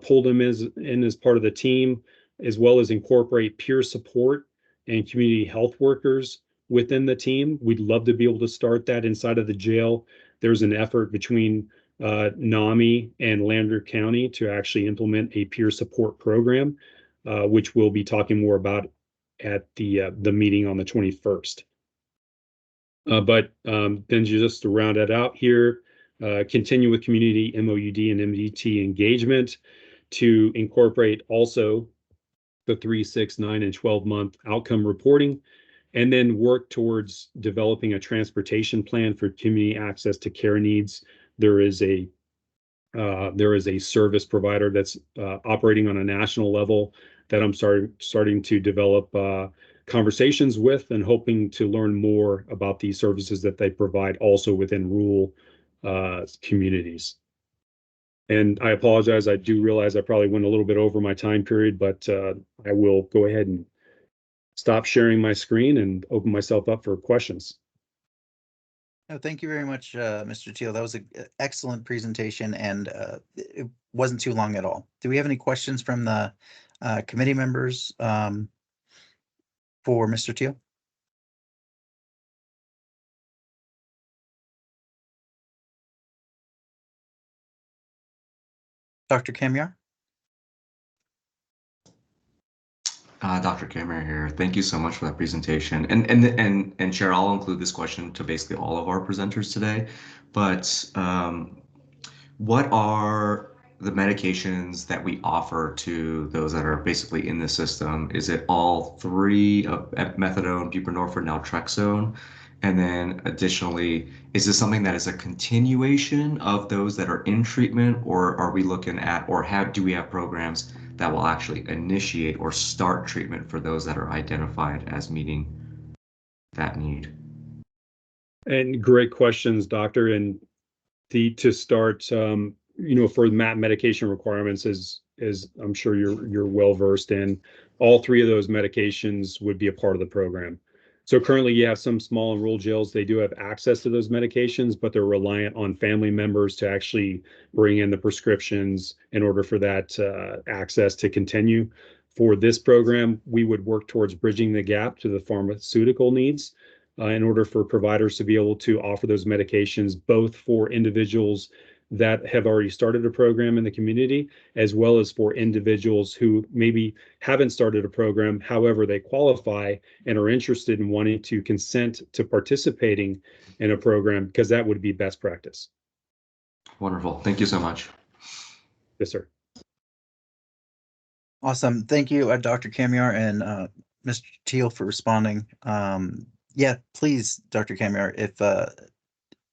[SPEAKER 16] pull them in as part of the team, as well as incorporate peer support and community health workers within the team. We'd love to be able to start that inside of the jail. There's an effort between NAMI and Lander County to actually implement a peer support program, which we'll be talking more about at the meeting on the 21st. But then just to round it out here, continue with community MOUD and MDT engagement to incorporate also the 3, 6, 9, and 12-month outcome reporting, and then work towards developing a transportation plan for community access to care needs. There is a service provider that's operating on a national level that I'm starting to develop conversations with and hoping to learn more about these services that they provide also within rural communities. And I apologize, I do realize I probably went a little bit over my time period, but I will go ahead and stop sharing my screen and open myself up for questions.
[SPEAKER 2] No, thank you very much, Mr. Teal. That was an excellent presentation, and it wasn't too long at all. Do we have any questions from the committee members for Mr. Teal? Dr. Kamyar?
[SPEAKER 5] Dr. Kamyar here. Thank you so much for that presentation. And Chair, I'll include this question to basically all of our presenters today. But what are the medications that we offer to those that are basically in the system? Is it all three of methadone, buprenorphine, naltrexone? And then additionally, is this something that is a continuation of those that are in treatment, or are we looking at, or do we have programs that will actually initiate or start treatment for those that are identified as meeting that need?
[SPEAKER 16] And great questions, doctor. And to start, for MAP medication requirements, as I'm sure you're well versed in, all three of those medications would be a part of the program. So currently you have some small and rural jails, they do have access to those medications, but they're reliant on family members to actually bring in the prescriptions in order for that access to continue. For this program, we would work towards bridging the gap to the pharmaceutical needs in order for providers to be able to offer those medications, both for individuals that have already started a program in the community, as well as for individuals who maybe haven't started a program, however, they qualify and are interested in wanting to consent to participating in a program, because that would be best practice.
[SPEAKER 5] Wonderful. Thank you so much.
[SPEAKER 16] Yes, sir.
[SPEAKER 2] Awesome. Thank you, Dr. Kamiar and Mr. Teal for responding. Yeah, please, Dr. Kamiar, if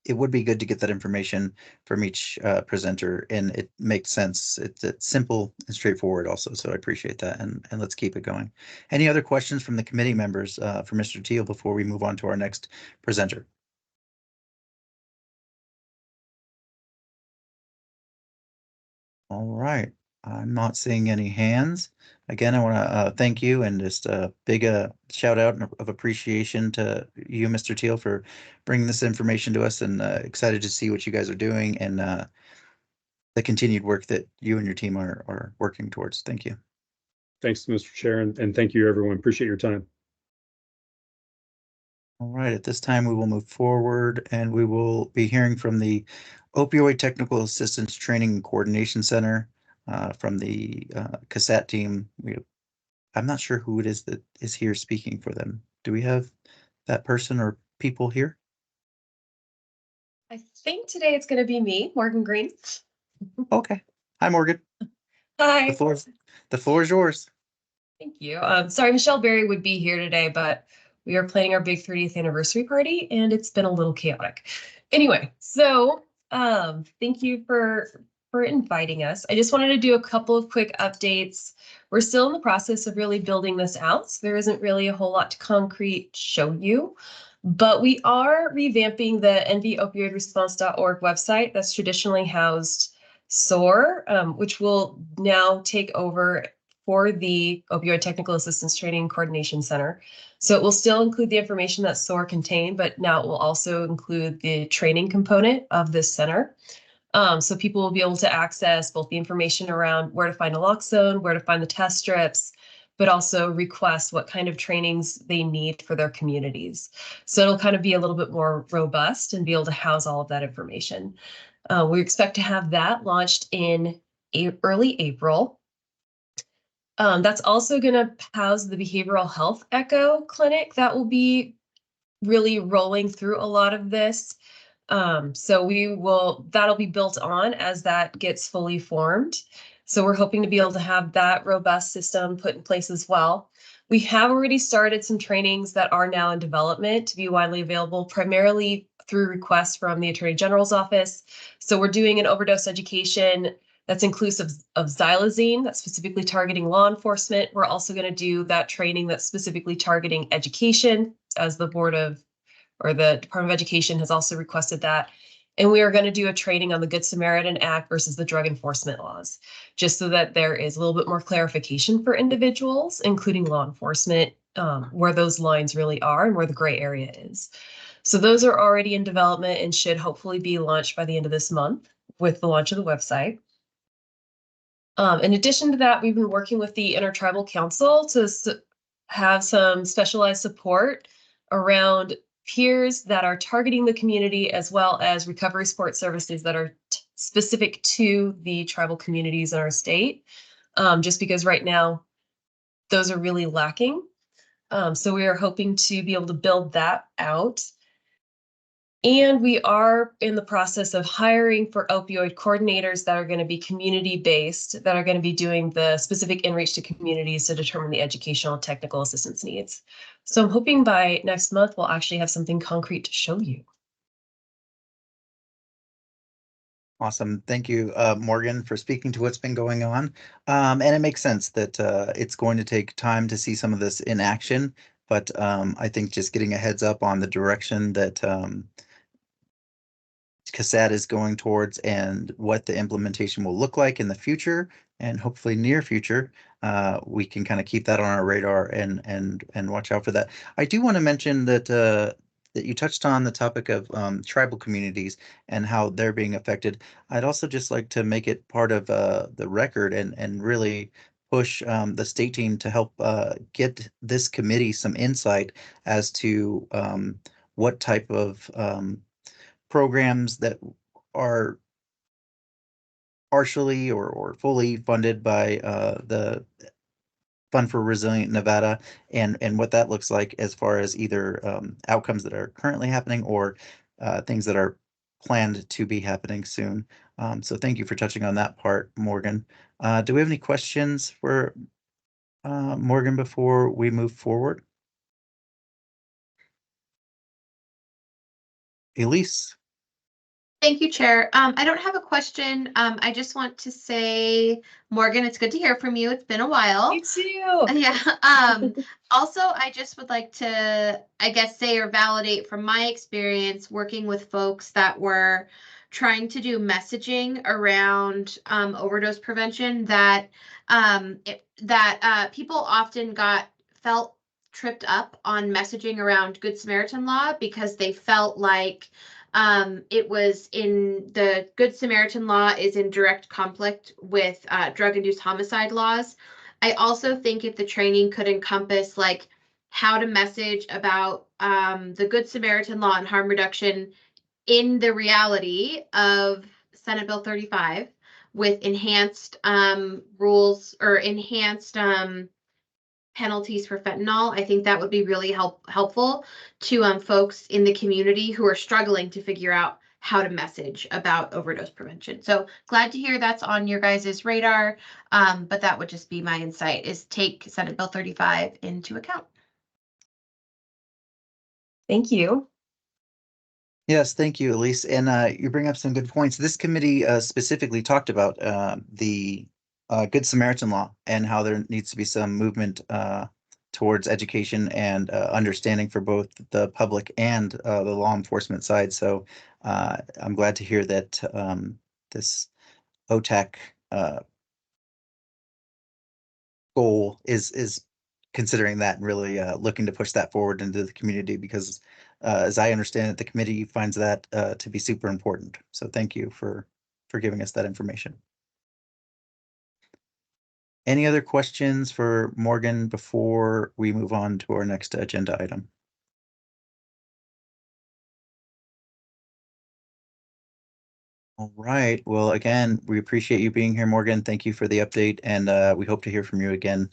[SPEAKER 2] it would be good to get that information from each presenter, and it makes sense. It's simple and straightforward also, so I appreciate that, and let's keep it going. Any other questions from the committee members for Mr. Teal before we move on to our next presenter? All right, I'm not seeing any hands. Again, I want to thank you, and just a big shout out of appreciation to you, Mr. Teal, for bringing this information to us, and excited to see what you guys are doing and the continued work that you and your team are working towards. Thank you.
[SPEAKER 16] Thanks, Mr. Chair, and thank you, everyone. Appreciate your time.
[SPEAKER 2] All right, at this time, we will move forward, and we will be hearing from the Opioid Technical Assistance Training and Coordination Center from the CASAT team. I'm not sure who it is that is here speaking for them. Do we have that person or people here?
[SPEAKER 17] I think today it's going to be me, Morgan Green.
[SPEAKER 2] Okay. Hi, Morgan.
[SPEAKER 17] Hi.
[SPEAKER 2] The floor is yours.
[SPEAKER 17] Thank you. Sorry, Michelle Berry would be here today, but we are planning our big 30th anniversary party, and it's been a little chaotic. Anyway, so thank you for inviting us. I just wanted to do a couple of quick updates. We're still in the process of really building this out, so there isn't really a whole lot to concrete show you, but we are revamping the nvopioidresponse.org website that's traditionally housed SOAR, which will now take over for the Opioid Technical Assistance Training and Coordination Center. So it will still include the information that SOAR contained, but now it will also include the training component of this center. So people will be able to access both the information around where to find naloxone, where to find the test strips, but also request what kind of trainings they need for their communities. So it'll kind of be a little bit more robust and be able to house all of that information. We expect to have that launched in early April. That's also going to house the Behavioral Health Echo Clinic that will be really rolling through a lot of this. So that'll be built on as that gets fully formed. So we're hoping to be able to have that robust system put in place as well. We have already started some trainings that are now in development to be widely available, primarily through requests from the Attorney General's office. So we're doing an overdose education that's inclusive of xylazine, that's specifically targeting law enforcement. We're also going to do that training that's specifically targeting education, as the Department of Education has also requested that. And we are going to do a training on the Good Samaritan Act versus the drug enforcement laws, just so that there is a little bit more clarification for individuals, including law enforcement, where those lines really are and where the gray area is. So those are already in development and should hopefully be launched by the end of this month with the launch of the website. In addition to that, we've been working with the Intertribal Council to have some specialized support around peers that are targeting the community, as well as recovery support services that are specific to the tribal communities in our state, just because right now those are really lacking. So we are hoping to be able to build that out. And we are in the process of hiring for opioid coordinators that are going to be community-based, that are going to be doing the specific inreach to communities to determine the educational and technical assistance needs. So I'm hoping by next month, we'll actually have something concrete to show you.
[SPEAKER 2] Awesome. Thank you, Morgan, for speaking to what's been going on. And it makes sense that it's going to take time to see some of this in action. But I think just getting a heads up on the direction that CASAD is going towards and what the implementation will look like in the future and hopefully near future, we can kind of keep that on our radar and watch out for that. I do want to mention that that you touched on the topic of tribal communities and how they're being affected. I'd also just like to make it part of the record and really push the state team to help get this committee some insight as to what type of programs that are partially or fully funded by the Fund for Resilient Nevada and what that looks like as far as either outcomes that are currently happening or things that are planned to be happening soon. So thank you for touching on that part, Morgan. Do we have any questions for Morgan before we move forward? Elise?
[SPEAKER 13] Thank you, Chair. I don't have a question. I just want to say, Morgan, it's good to hear from you. It's been a while.
[SPEAKER 17] You too.
[SPEAKER 13] Yeah. Also, I just would like to, I guess, say or validate from my experience working with folks that were trying to do messaging around overdose prevention that people often felt tripped up on messaging around Good Samaritan law because they felt like it was in the Good Samaritan law is in direct conflict with drug-induced homicide laws. I also think if the training could encompass like how to message about the Good Samaritan law and harm reduction in the reality of Senate Bill 35 with enhanced rules or enhanced penalties for fentanyl, I think that would be really helpful to folks in the community who are struggling to figure out how to message about overdose prevention. So glad to hear that's on your guys' radar, but that would just be my insight, is take Senate Bill 35 into account.
[SPEAKER 17] Thank you.
[SPEAKER 2] Yes, thank you, Elise. And you bring up some good points. This committee specifically talked about the Good Samaritan law and how there needs to be some movement towards education and understanding for both the public and the law enforcement side. So I'm glad to hear that this OTAC goal is considering that and really looking to push that forward into the community because as I understand it, the committee finds that to be super important. So thank you for giving us that information. Any other questions for Morgan before we move on to our next agenda item? All right. Well, again, we appreciate you being here, Morgan. Thank you for the update, and we hope to hear from you again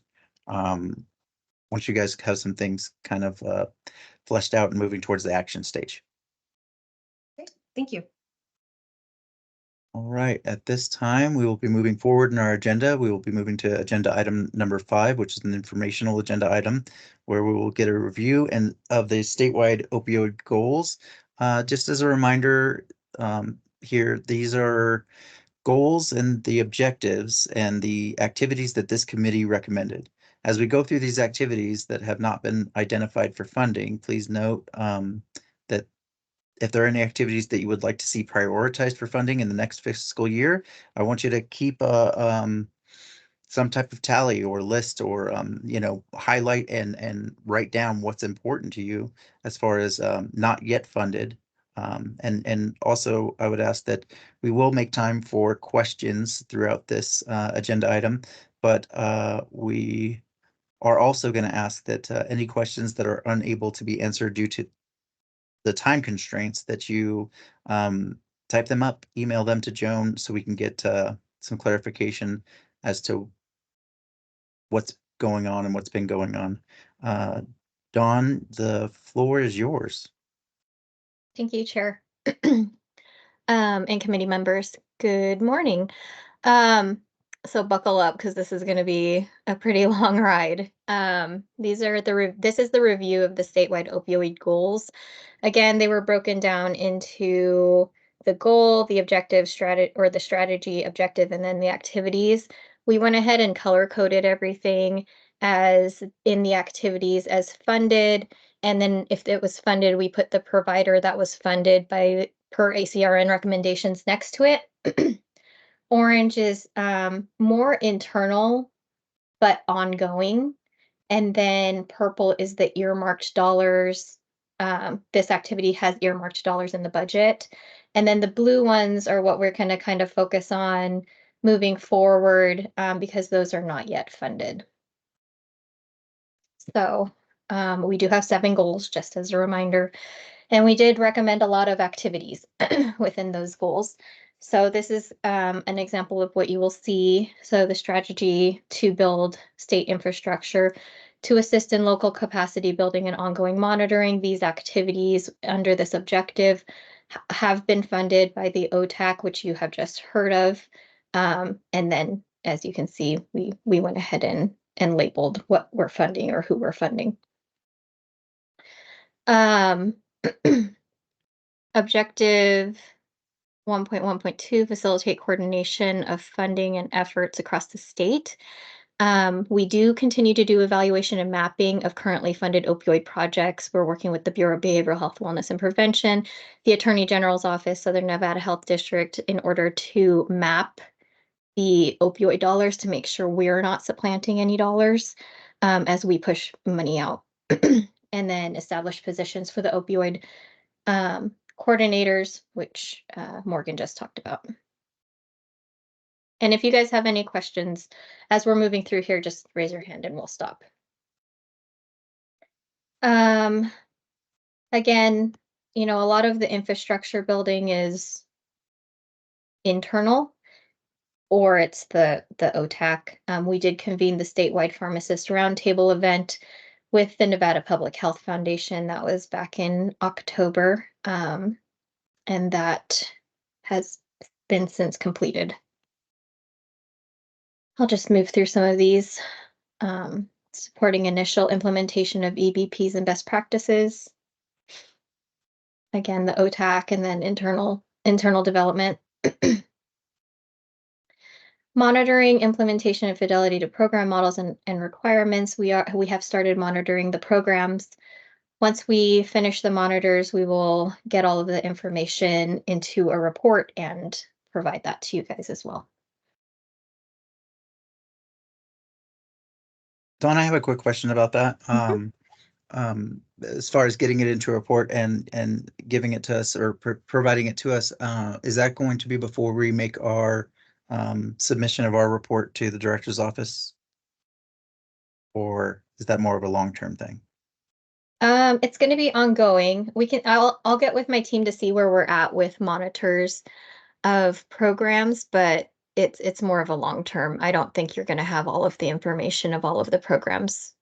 [SPEAKER 2] once you guys have some things kind of fleshed out and moving towards the action stage.
[SPEAKER 17] Okay, thank you.
[SPEAKER 2] All right, at this time, we will be moving forward in our agenda. We will be moving to agenda item number 5, which is an informational agenda item where we will get a review of the statewide opioid goals. Just as a reminder here, these are goals and the objectives and the activities that this committee recommended. As we go through these activities that have not been identified for funding, please note that if there are any activities that you would like to see prioritized for funding in the next fiscal year, I want you to keep some type of tally or list or highlight and write down what's important to you as far as not yet funded. And also I would ask that we will make time for questions throughout this agenda item, but we are also going to ask that any questions that are unable to be answered due to the time constraints that you type them up, email them to Joan so we can get some clarification as to what's going on and what's been going on. Dawn, the floor is yours.
[SPEAKER 8] Thank you, Chair. And committee members, good morning. So buckle up because this is going to be a pretty long ride. This is the review of the statewide opioid goals. Again, they were broken down into the goal, the objective, the strategy, objective, and then the activities. We went ahead and color coded everything as in the activities as funded. And then if it was funded, we put the provider that was funded by per ACRN recommendations next to it. Orange is more internal, but ongoing. And then purple is the earmarked dollars. This activity has earmarked dollars in the budget. And then the blue ones are what we're going to kind of focus on moving forward because those are not yet funded. So we do have 7 goals, just as a reminder. And we did recommend a lot of activities within those goals. So this is an example of what you will see. So the strategy to build state infrastructure to assist in local capacity building and ongoing monitoring. These activities under this objective have been funded by the OTAC, which you have just heard of. And then, as you can see, we went ahead and labeled what we're funding or who we're funding. Objective 1.1.2, facilitate coordination of funding and efforts across the state. We do continue to do evaluation and mapping of currently funded opioid projects. We're working with the Bureau of Behavioral Health, Wellness, and Prevention, the Attorney General's Office, Southern Nevada Health District, in order to map the opioid dollars to make sure we're not supplanting any dollars as we push money out. And then establish positions for the opioid coordinators, which Morgan just talked about. And if you guys have any questions as we're moving through here, just raise your hand and we'll stop. Again, you know, a lot of the infrastructure building is internal, or it's the OTAC. We did convene the statewide pharmacist roundtable event with the Nevada Public Health Foundation. That was back in October, and that has been since completed. I'll just move through some of these. Supporting initial implementation of EBPs and best practices. Again, the OTAC, and then internal development. Monitoring implementation and fidelity to program models and requirements. We have started monitoring the programs. Once we finish the monitors, we will get all of the information into a report and provide that to you guys as well.
[SPEAKER 2] Dawn, I have a quick question about that. As far as getting it into a report and giving it to us or providing it to us, is that going to be before we make our submission of our report to the director's office? Or is that more of a long-term thing?
[SPEAKER 8] It's going to be ongoing. I'll get with my team to see where we're at with monitors of programs, but it's more of a long term. I don't think you're going to have all of the information of all of the programs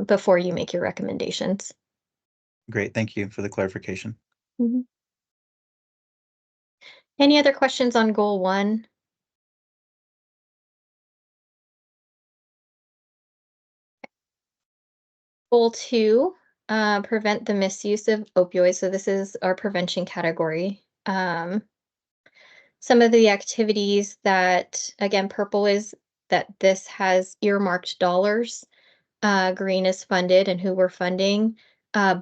[SPEAKER 8] before you make your recommendations.
[SPEAKER 2] Great, thank you for the clarification.
[SPEAKER 8] Mm-hmm. Any other questions on goal 1? Goal 2, prevent the misuse of opioids. So this is our prevention category. Some of the activities that, again, purple is that this has earmarked dollars. Green is funded and who we're funding.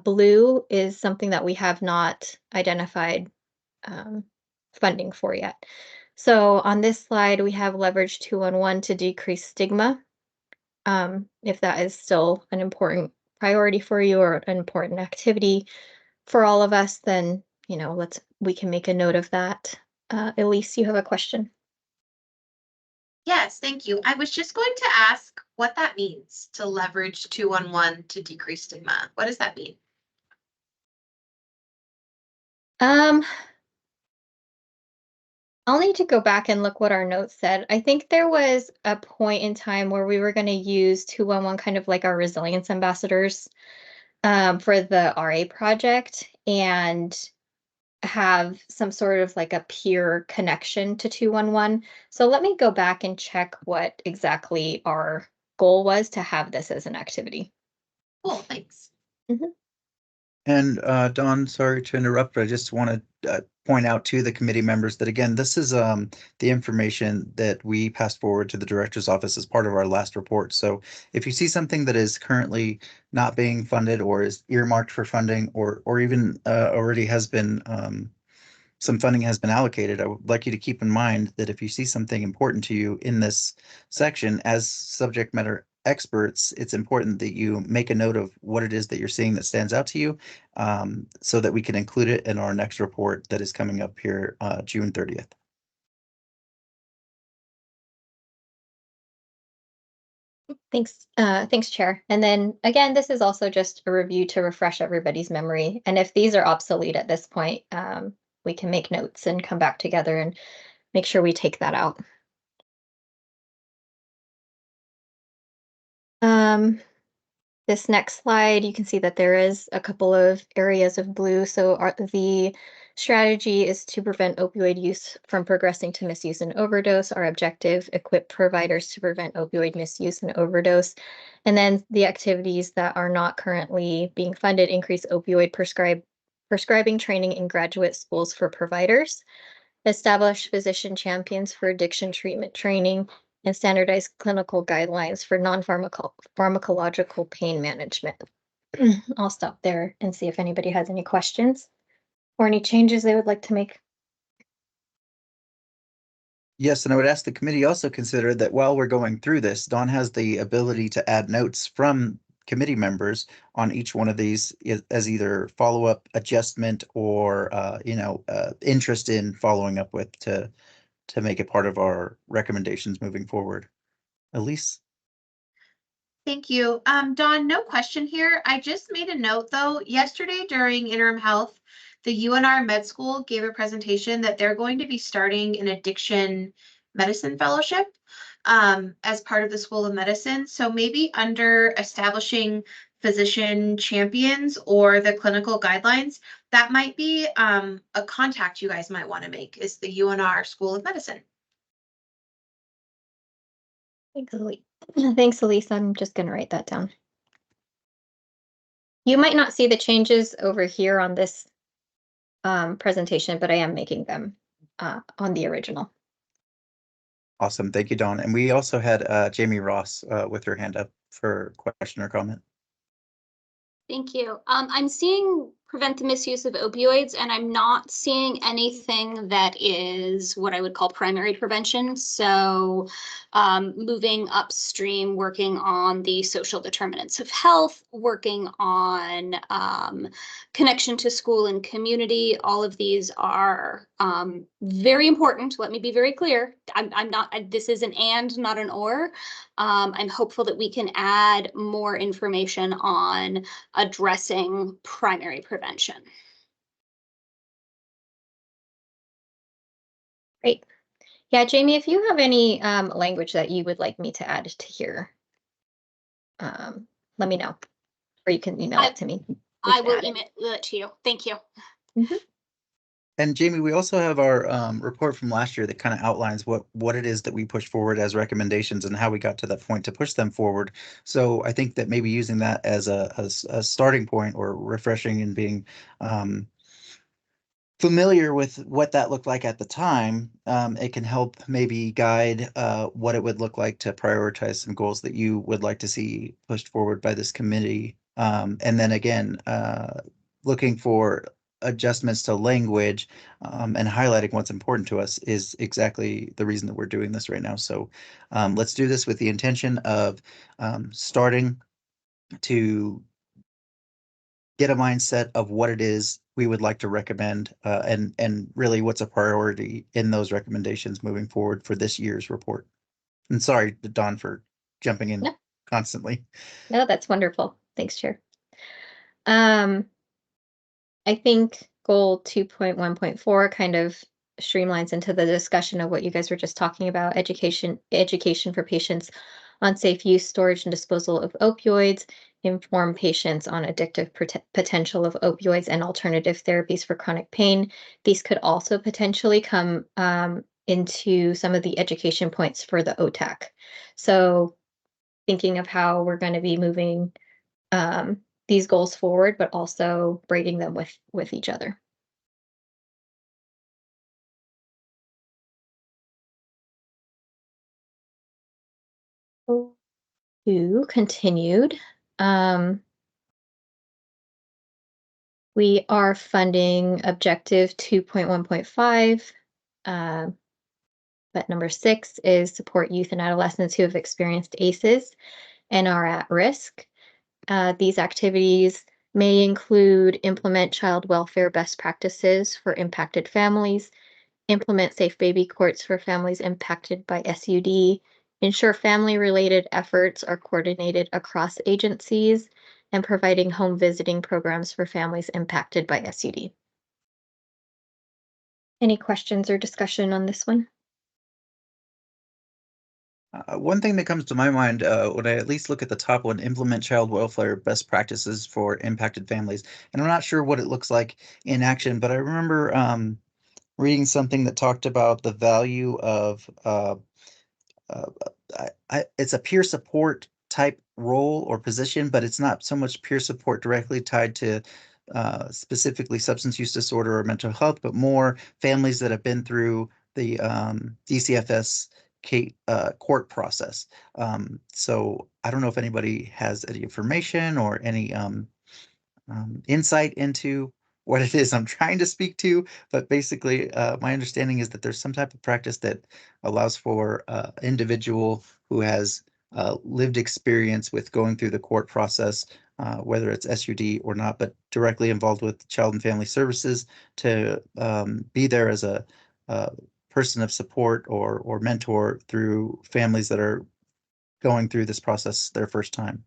[SPEAKER 8] Blue is something that we have not identified funding for yet. So on this slide, we have leverage 211 to decrease stigma. If that is still an important priority for you or an important activity for all of us, then, you know, we can make a note of that. Elise, you have a question?
[SPEAKER 13] Yes, thank you. I was just going to ask what that means to leverage 211 to decrease stigma. What does that mean?
[SPEAKER 8] I'll need to go back and look what our notes said. I think there was a point in time where we were going to use 211 kind of like our resilience ambassadors for the RA project and have some sort of like a peer connection to 211. So let me go back and check what exactly our goal was to have this as an activity.
[SPEAKER 13] Cool, thanks.
[SPEAKER 8] Mm-hmm.
[SPEAKER 2] And Dawn, sorry to interrupt, but I just want to point out to the committee members that again, this is the information that we passed forward to the director's office as part of our last report. So if you see something that is currently not being funded or is earmarked for funding or even already has been some funding has been allocated, I would like you to keep in mind that if you see something important to you in this section as subject matter experts, it's important that you make a note of what it is that you're seeing that stands out to you, so that we can include it in our next report that is coming up here June 30th.
[SPEAKER 8] Thanks, Chair. And then again, this is also just a review to refresh everybody's memory. And if these are obsolete at this point, we can make notes and come back together and make sure we take that out. This next slide, you can see that there is a couple of areas of blue. So the strategy is to prevent opioid use from progressing to misuse and overdose. Our objective, equip providers to prevent opioid misuse and overdose. And then the activities that are not currently being funded, increase opioid prescribing training in graduate schools for providers, establish physician champions for addiction treatment training, and standardized clinical guidelines for non-pharmacological pain management. I'll stop there and see if anybody has any questions or any changes they would like to make.
[SPEAKER 2] Yes, and I would ask the committee also consider that while we're going through this, Dawn has the ability to add notes from committee members on each one of these as either follow-up adjustment or interest in following up with to make it part of our recommendations moving forward. Elise?
[SPEAKER 13] Thank you. Dawn, no question here. I just made a note though. Yesterday during interim health, the UNR Med School gave a presentation that they're going to be starting an addiction medicine fellowship as part of the School of Medicine. So maybe under establishing physician champions or the clinical guidelines, that might be a contact you guys might want to make, is the UNR School of Medicine.
[SPEAKER 8] Thanks, Elise. I'm just going to write that down. You might not see the changes over here on this presentation, but I am making them on the original.
[SPEAKER 2] Awesome. Thank you, Dawn. And we also had Jamie Ross with her hand up for question or comment.
[SPEAKER 9] Thank you. I'm seeing prevent the misuse of opioids, and I'm not seeing anything that is what I would call primary prevention. So moving upstream, working on the social determinants of health, working on connection to school and community. All of these are very important. Let me be very clear. I'm not, this is an and, not an or. I'm hopeful that we can add more information on addressing primary prevention.
[SPEAKER 8] Great. Yeah, Jamie, if you have any language that you would like me to add to here, let me know, or you can email it to me.
[SPEAKER 9] I will email it to you. Thank you.
[SPEAKER 8] Mm-hmm.
[SPEAKER 2] And Jamie, we also have our report from last year that kind of outlines what it is that we push forward as recommendations and how we got to that point to push them forward. So I think that maybe using that as a starting point or refreshing and being familiar with what that looked like at the time, it can help maybe guide what it would look like to prioritize some goals that you would like to see pushed forward by this committee. And then again, looking for adjustments to language and highlighting what's important to us is exactly the reason that we're doing this right now. So let's do this with the intention of starting to get a mindset of what it is we would like to recommend and really what's a priority in those recommendations moving forward for this year's report. And sorry, Dawn, for jumping in constantly.
[SPEAKER 8] No, that's wonderful. Thanks, Chair. I think goal 2.1.4 kind of streamlines into the discussion of what you guys were just talking about, education for patients on safe use, storage, and disposal of opioids, inform patients on addictive potential of opioids and alternative therapies for chronic pain. These could also potentially come into some of the education points for the OTAC. So thinking of how we're going to be moving these goals forward, but also braiding them with each other. To continued, we are funding objective 2.1.5, but number 6 is support youth and adolescents who have experienced ACEs and are at risk. These activities may include implement child welfare best practices for impacted families, implement safe baby courts for families impacted by SUD, ensure family-related efforts are coordinated across agencies, and providing home visiting programs for families impacted by SUD. Any questions or discussion on this one?
[SPEAKER 2] One thing that comes to my mind when I at least look at the top one, implement child welfare best practices for impacted families. And I'm not sure what it looks like in action, but I remember reading something that talked about the value of it's a peer support type role or position, but it's not so much peer support directly tied to specifically substance use disorder or mental health, but more families that have been through the DCFS court process. So I don't know if anybody has any information or any insight into what it is I'm trying to speak to, but basically my understanding is that there's some type of practice that allows for individual who has lived experience with going through the court process, whether it's SUD or not, but directly involved with Child and Family Services, to be there as a person of support or mentor through families that are going through this process their first time.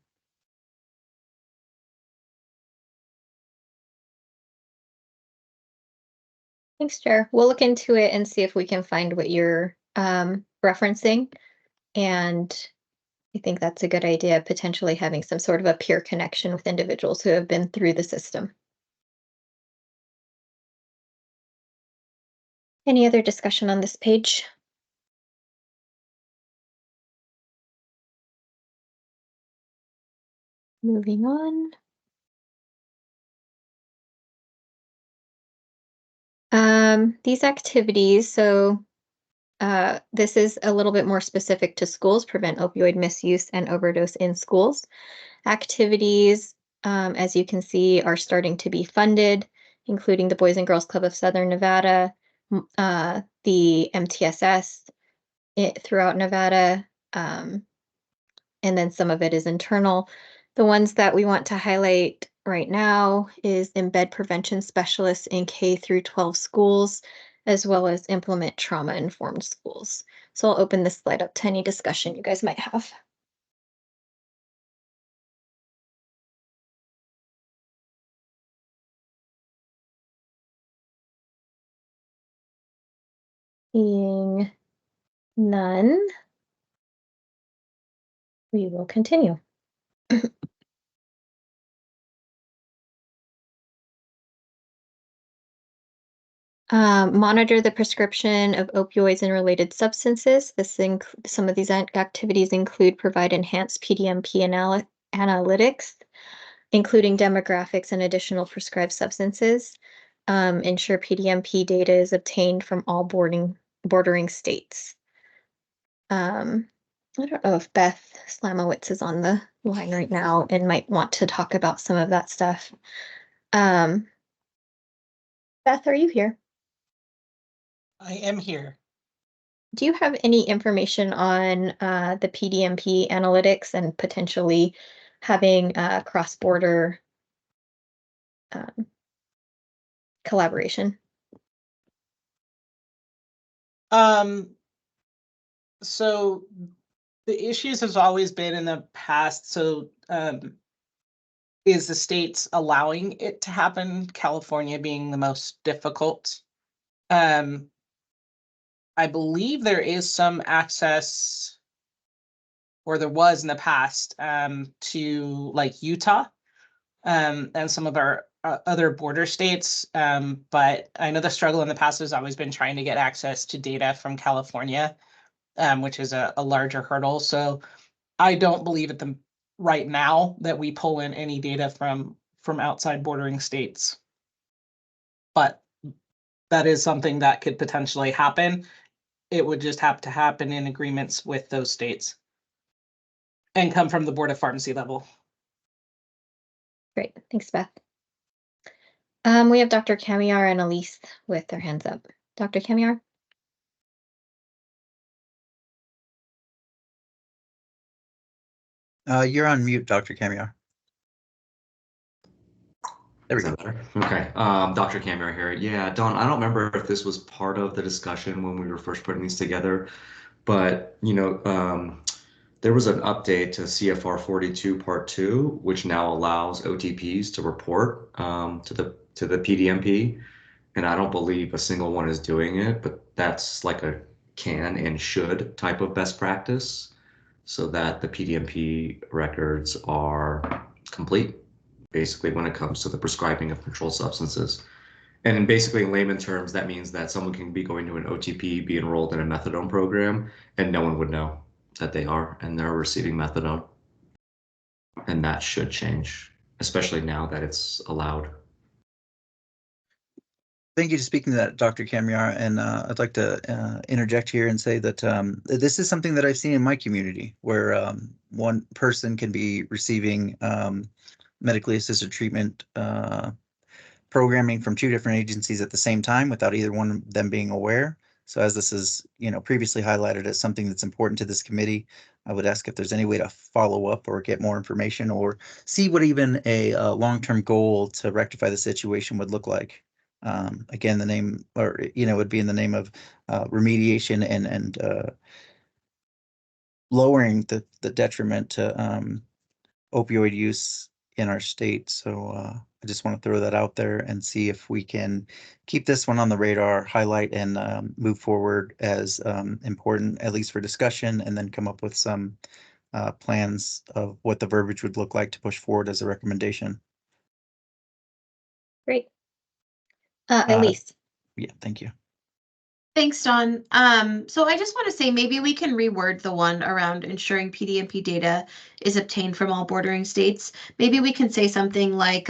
[SPEAKER 8] Thanks, Chair. We'll look into it and see if we can find what you're referencing. And I think that's a good idea, potentially having some sort of a peer connection with individuals who have been through the system. Any other discussion on this page? Moving on. These activities, so this is a little bit more specific to schools, prevent opioid misuse and overdose in schools. Activities, as you can see, are starting to be funded, including the Boys and Girls Club of Southern Nevada, the MTSS throughout Nevada, and then some of it is internal. The ones that we want to highlight right now is embed prevention specialists in K through 12 schools, as well as implement trauma-informed schools. So I'll open this slide up to any discussion you guys might have. Seeing none, we will continue. Monitor the prescription of opioids and related substances. Some of these activities include provide enhanced PDMP analytics, including demographics and additional prescribed substances. Ensure PDMP data is obtained from all bordering states. I don't know if Beth Slamowitz is on the line right now and might want to talk about some of that stuff. Beth, are you here?
[SPEAKER 18] I am here.
[SPEAKER 8] Do you have any information on the PDMP analytics and potentially having cross-border collaboration?
[SPEAKER 18] So the issues has always been in the past. So is the states allowing it to happen? California being the most difficult. I believe there is some access, or there was in the past, to like Utah and some of our other border states. But I know the struggle in the past has always been trying to get access to data from California, which is a larger hurdle. So I don't believe at the right now that we pull in any data from outside bordering states. But that is something that could potentially happen. It would just have to happen in agreements with those states and come from the Board of Pharmacy level.
[SPEAKER 8] Great, thanks, Beth. We have Dr. Kamiar and Elise with their hands up. Dr. Kamiar?
[SPEAKER 2] You're on mute, Dr. Kamiar. There we go.
[SPEAKER 5] Okay, Dr. Kamiar here. Yeah, Dawn, I don't remember if this was part of the discussion when we were first putting these together, but there was an update to CFR 42 Part 2, which now allows OTPs to report to the PDMP, and I don't believe a single one is doing it, but that's like a can and should type of best practice, so that the PDMP records are complete, basically, when it comes to the prescribing of controlled substances. And in basically in layman terms, that means that someone can be going to an OTP, be enrolled in a methadone program, and no one would know that they are, and they're receiving methadone. And that should change, especially now that it's allowed.
[SPEAKER 2] Thank you for speaking to that, Dr. Kamiar, and I'd like to interject here and say that this is something that I've seen in my community, where one person can be receiving medically assisted treatment programming from 2 different agencies at the same time without either one of them being aware. So as this is, previously highlighted as something that's important to this committee, I would ask if there's any way to follow up or get more information or see what even a long-term goal to rectify the situation would look like. Again, the name, or would be in the name of remediation and lowering the detriment to opioid use in our state. So I just want to throw that out there and see if we can keep this one on the radar, highlight, and move forward as important, at least for discussion, and then come up with some plans of what the verbiage would look like to push forward as a recommendation.
[SPEAKER 8] Great. Elise.
[SPEAKER 2] Yeah, thank you.
[SPEAKER 13] Thanks, Dawn. So I just want to say maybe we can reword the one around ensuring PDMP data is obtained from all bordering states. Maybe we can say something like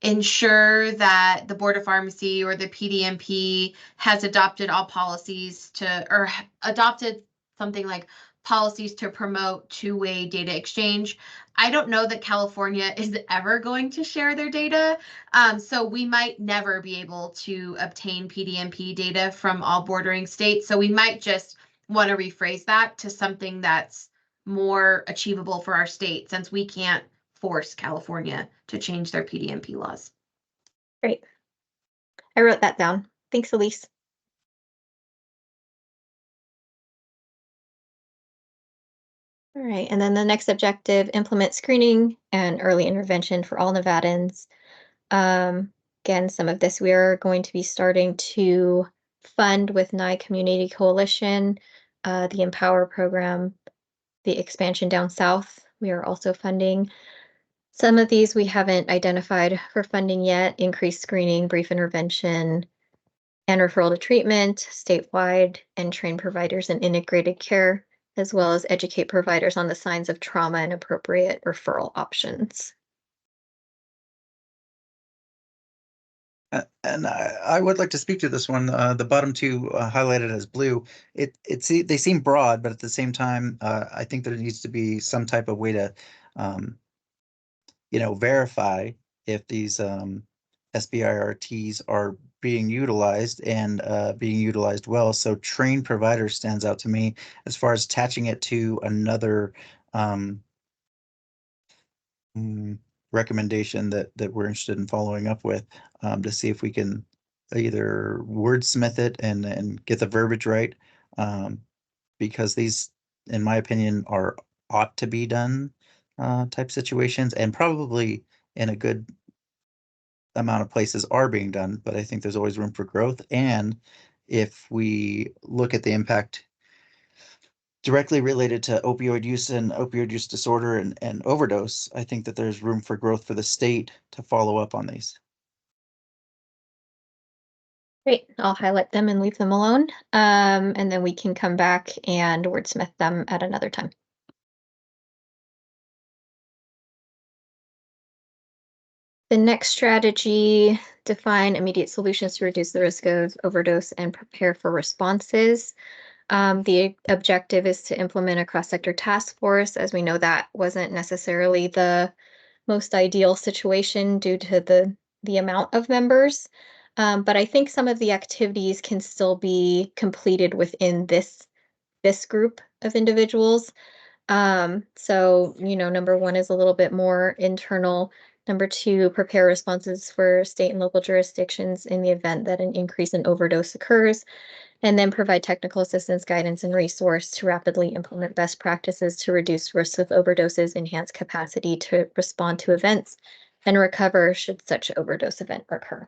[SPEAKER 13] ensure that the Board of Pharmacy or the PDMP has adopted all policies or adopted something like policies to promote two-way data exchange. I don't know that California is ever going to share their data, so we might never be able to obtain PDMP data from all bordering states. So we might just want to rephrase that to something that's more achievable for our state, since we can't force California to change their PDMP laws.
[SPEAKER 8] Great. I wrote that down. Thanks, Elise. All right, and then the next objective, implement screening and early intervention for all Nevadans. Again, some of this we are going to be starting to fund with Nye Community Coalition, the Empower program, the expansion down south. We are also funding. Some of these we haven't identified for funding yet: increased screening, brief intervention, and referral to treatment statewide, and train providers in integrated care, as well as educate providers on the signs of trauma and appropriate referral options.
[SPEAKER 2] And I would like to speak to this one. The bottom 2 highlighted as blue. They seem broad, but at the same time, I think there needs to be some type of way to, verify if these SBIRTs are being utilized and being utilized well. So trained provider stands out to me as far as attaching it to another recommendation that we're interested in following up with, to see if we can either wordsmith it and get the verbiage right, because these, in my opinion, are ought to be done type situations, and probably in a good amount of places are being done, but I think there's always room for growth. And if we look at the impact directly related to opioid use and opioid use disorder and overdose, I think that there's room for growth for the state to follow up on these.
[SPEAKER 8] Great, I'll highlight them and leave them alone. And then we can come back and wordsmith them at another time. The next strategy, define immediate solutions to reduce the risk of overdose and prepare for responses. The objective is to implement a cross-sector task force. As we know, that wasn't necessarily the most ideal situation due to the amount of members. But I think some of the activities can still be completed within this group of individuals. So, number one is a little bit more internal. Number two, prepare responses for state and local jurisdictions in the event that an increase in overdose occurs. And then provide technical assistance, guidance, and resource to rapidly implement best practices to reduce risks of overdoses, enhance capacity to respond to events, and recover should such overdose event occur.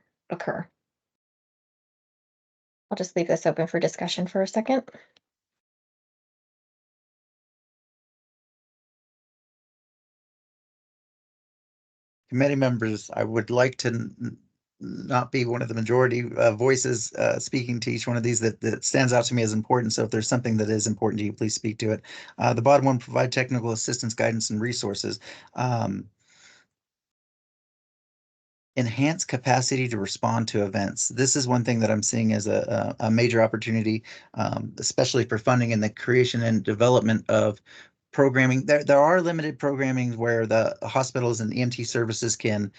[SPEAKER 8] I'll just leave this open for discussion for a second.
[SPEAKER 2] Committee members, I would like to not be one of the majority voices speaking to each one of these that stands out to me as important. So if there's something that is important to you, please speak to it. The bottom one, provide technical assistance, guidance, and resources. Enhance capacity to respond to events. This is one thing that I'm seeing as a major opportunity, especially for funding and the creation and development of programming. There are limited programming where the hospitals and EMT services can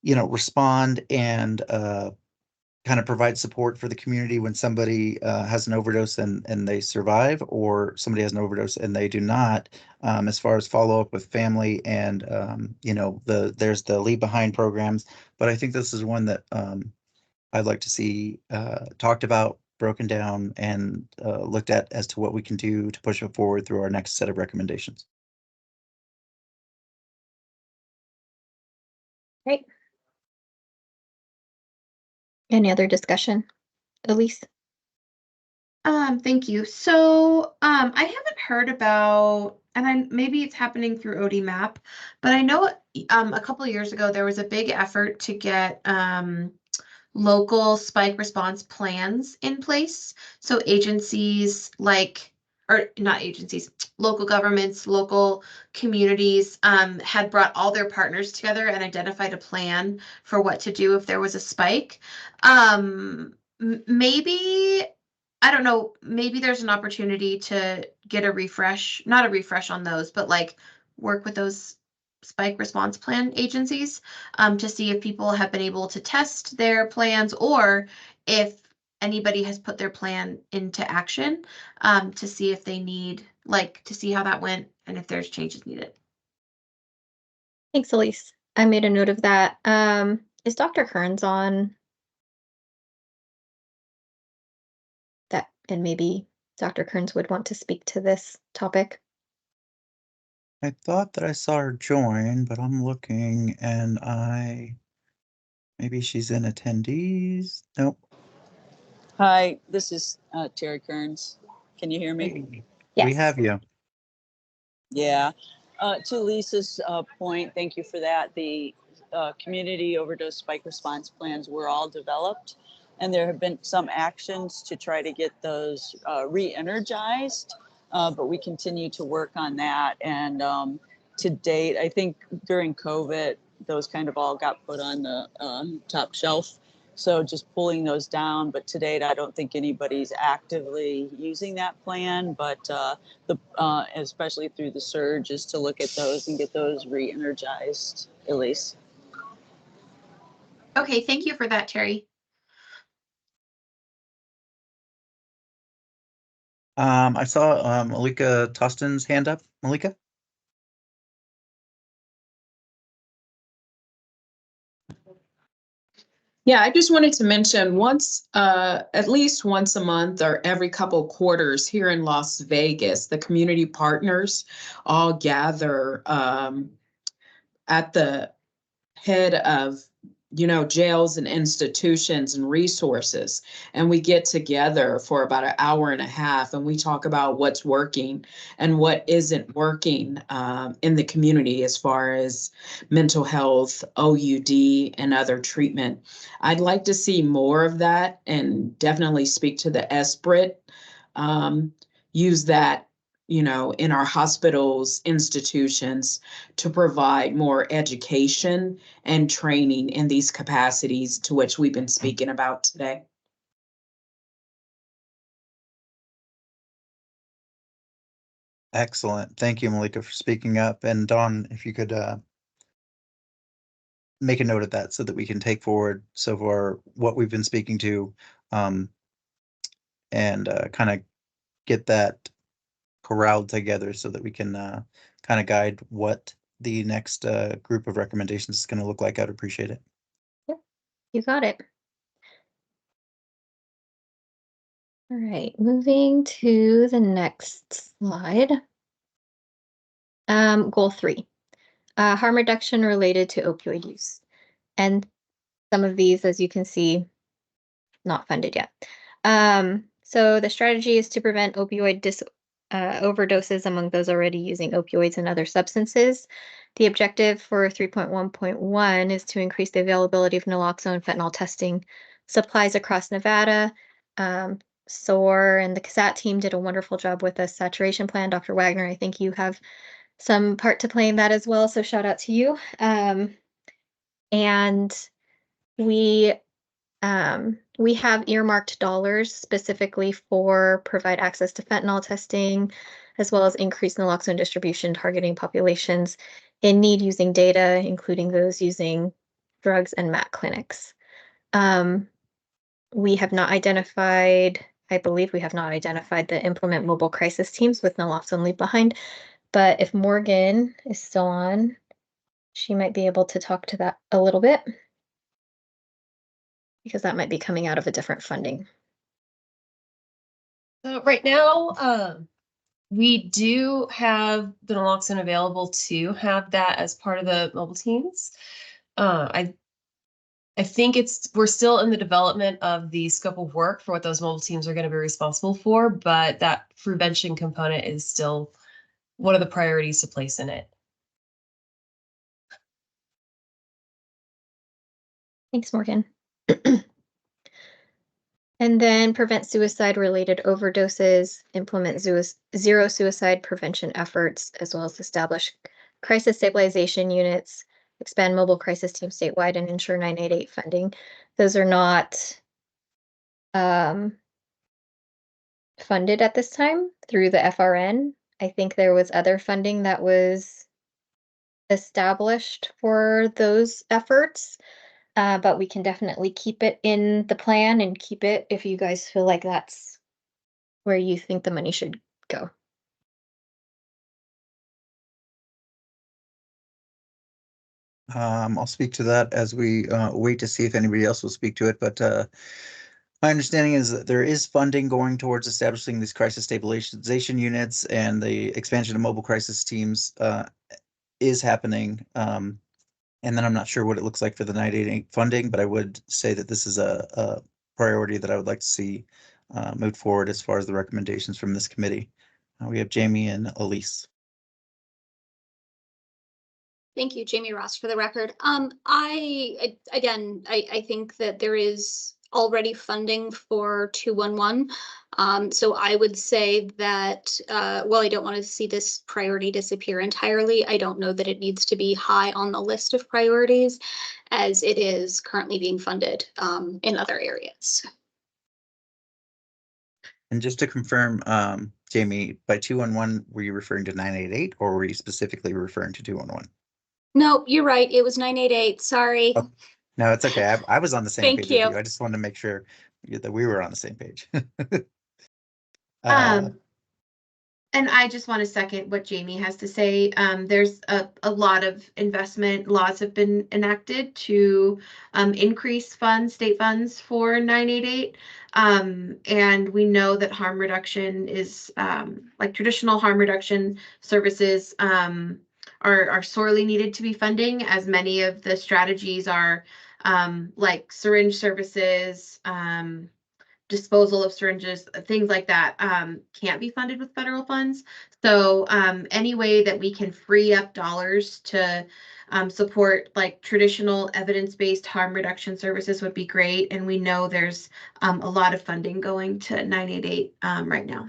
[SPEAKER 2] respond and kind of provide support for the community when somebody has an overdose and they survive, or somebody has an overdose and they do not, as far as follow up with family and there's the leave behind programs. But I think this is one that I'd like to see talked about, broken down, and looked at as to what we can do to push it forward through our next set of recommendations.
[SPEAKER 8] Great. Any other discussion, Elise?
[SPEAKER 13] Thank you. So, I haven't heard about, and maybe it's happening through ODMAP, but I know, a couple of years ago, there was a big effort to get, local spike response plans in place. So agencies or not agencies, local governments, local communities, had brought all their partners together and identified a plan for what to do if there was a spike. Maybe, I don't know, maybe there's an opportunity to get a refresh, not a refresh on those, but work with those spike response plan agencies to see if people have been able to test their plans, or if anybody has put their plan into action, to see if they need, to see how that went and if there's changes needed.
[SPEAKER 8] Thanks, Elise. I made a note of that. Is Dr. Kearns on? And maybe Dr. Kearns would want to speak to this topic.
[SPEAKER 2] I thought that I saw her join, but I'm looking and maybe she's in attendees. Nope.
[SPEAKER 19] Hi, this is Terry Kearns. Can you hear me?
[SPEAKER 2] Yes. We have you.
[SPEAKER 19] Yeah. To Lisa's point, thank you for that. The community overdose spike response plans were all developed, and there have been some actions to try to get those re-energized, but we continue to work on that. And to date, I think during COVID, those kind of all got put on the top shelf. So just pulling those down, but to date, I don't think anybody's actively using that plan, but especially through the surge, is to look at those and get those re-energized, Elise.
[SPEAKER 13] Okay, thank you for that, Terry.
[SPEAKER 2] I saw Malika Tostin's hand up. Malika?
[SPEAKER 11] Yeah, I just wanted to mention at least once a month or every couple quarters here in Las Vegas, the community partners all gather at the head of jails and institutions and resources. And we get together for about an hour and a half and we talk about what's working and what isn't working in the community as far as mental health, OUD, and other treatment. I'd like to see more of that and definitely speak to the SBRIT. Use that you know, in our hospitals, institutions, to provide more education and training in these capacities to which we've been speaking about today.
[SPEAKER 2] Excellent. Thank you, Malika, for speaking up. And Dawn, if you could make a note of that so that we can take forward so far what we've been speaking to, and kind of get that corralled together so that we can kind of guide what the next group of recommendations is going to look like. I'd appreciate it.
[SPEAKER 8] Yep, you got it. All right, moving to the next slide. Goal 3, harm reduction related to opioid use. And some of these, as you can see, not funded yet. So the strategy is to prevent opioid overdoses among those already using opioids and other substances. The objective for 3.1.1 is to increase the availability of naloxone fentanyl testing supplies across Nevada. SOAR and the CSAT team did a wonderful job with the saturation plan. Dr. Wagner, I think you have some part to play in that as well, so shout out to you. And we have earmarked dollars specifically for provide access to fentanyl testing, as well as increase naloxone distribution targeting populations in need using data, including those using drugs and MAC clinics. We have not identified, I believe we have not identified the implement mobile crisis teams with naloxone leave behind, but if Morgan is still on, she might be able to talk to that a little bit, because that might be coming out of a different funding.
[SPEAKER 17] So right now, we do have the naloxone available to have that as part of the mobile teams. I think we're still in the development of the scope of work for what those mobile teams are going to be responsible for, but that prevention component is still one of the priorities to place in it.
[SPEAKER 8] Thanks, Morgan. And then prevent suicide-related overdoses, implement zero suicide prevention efforts, as well as establish crisis stabilization units, expand mobile crisis team statewide, and ensure 988 funding. Those are not funded at this time through the FRN. I think there was other funding that was established for those efforts. But we can definitely keep it in the plan and keep it if you guys feel like that's where you think the money should go.
[SPEAKER 2] I'll speak to that as we wait to see if anybody else will speak to it. But my understanding is that there is funding going towards establishing these crisis stabilization units, and the expansion of mobile crisis teams is happening. And then I'm not sure what it looks like for the 988 funding, but I would say that this is a priority that I would like to see moved forward as far as the recommendations from this committee. We have Jamie and Elise.
[SPEAKER 9] Thank you, Jamie Ross, for the record. I think that there is already funding for 211. So I would say that while I don't want to see this priority disappear entirely, I don't know that it needs to be high on the list of priorities as it is currently being funded in other areas.
[SPEAKER 2] And just to confirm, Jamie, by 211, were you referring to 988 or were you specifically referring to 211?
[SPEAKER 9] No, you're right. It was 988. Sorry.
[SPEAKER 2] Oh, no, it's okay. I was on the same
[SPEAKER 9] Thank
[SPEAKER 2] page
[SPEAKER 9] you.
[SPEAKER 2] as you. I just wanted to make sure that we were on the same page.
[SPEAKER 13] And I just want to second what Jamie has to say. There's a lot of investment laws have been enacted to increase state funds for 988. And we know that harm reduction is like traditional harm reduction services are sorely needed to be funding, as many of the strategies are like syringe services, disposal of syringes, things like that can't be funded with federal funds. So any way that we can free up dollars to support like traditional evidence-based harm reduction services would be great. And we know there's a lot of funding going to 988 right now.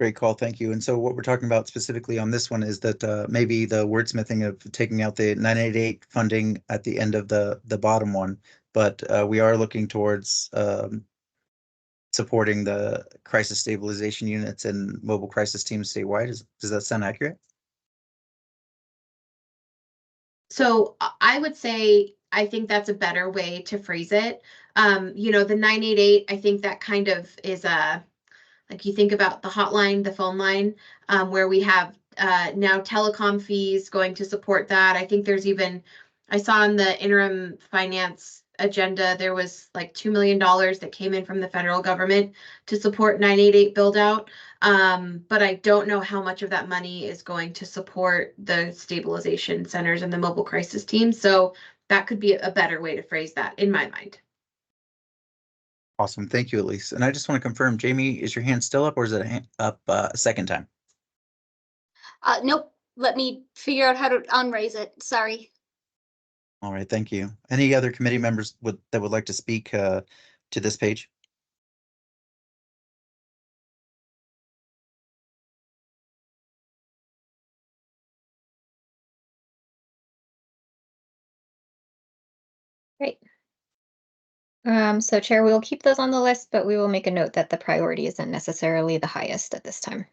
[SPEAKER 2] Great call, thank you. And so what we're talking about specifically on this one is that maybe the wordsmithing of taking out the 988 funding at the end of the bottom one, but we are looking towards supporting the crisis stabilization units and mobile crisis teams statewide. Does that sound accurate?
[SPEAKER 13] So I would say, I think that's a better way to phrase it. You know, the 988, I think that kind of is like you think about the hotline, the phone line, where we have now telecom fees going to support that. I think there's even, I saw in the interim finance agenda, there was like $2 million that came in from the federal government to support 988 build out. But I don't know how much of that money is going to support the stabilization centers and the mobile crisis teams. So that could be a better way to phrase that in my mind.
[SPEAKER 2] Awesome, thank you, Elise. And I just want to confirm, Jamie, is your hand still up or is it up a second time?
[SPEAKER 9] Nope. Let me figure out how to unraise it. Sorry.
[SPEAKER 2] All right, thank you. Any other committee members that would like to speak to this page?
[SPEAKER 8] Great. So Chair, we will keep those on the list, but we will make a note that the priority isn't necessarily the highest at this time.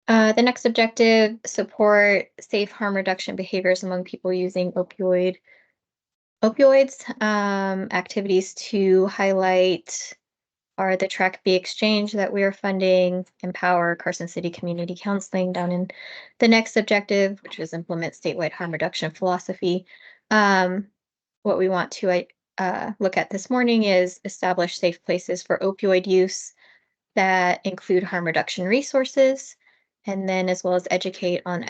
[SPEAKER 8] The next objective, support safe harm reduction behaviors among people using opioids. Activities to highlight are the Track B exchange that we are funding, empower Carson City Community Counseling down in the next objective, which is implement statewide harm reduction philosophy. What we want to look at this morning is establish safe places for opioid use that include harm reduction resources, and then as well as educate on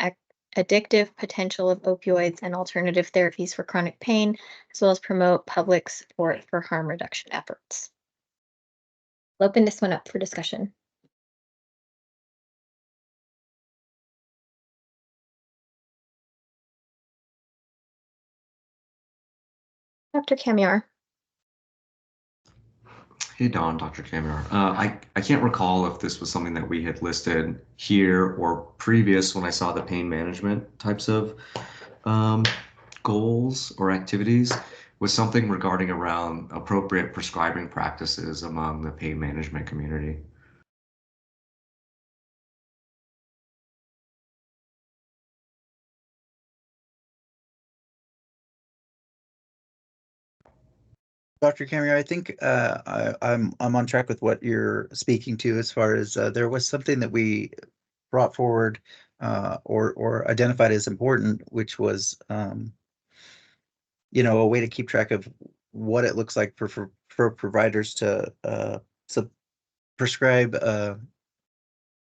[SPEAKER 8] addictive potential of opioids and alternative therapies for chronic pain, as well as promote public support for harm reduction efforts. I'll open this one up for discussion. Dr. Kamiar.
[SPEAKER 5] Hey, Don, Dr. Kamiar. I can't recall if this was something that we had listed here or previous when I saw the pain management types of goals or activities, was something regarding around appropriate prescribing practices among the pain management community.
[SPEAKER 2] Dr. Kamiar, I think I'm on track with what you're speaking to as far as there was something that we brought forward or identified as important, which was you know, a way to keep track of what it looks like for providers to prescribe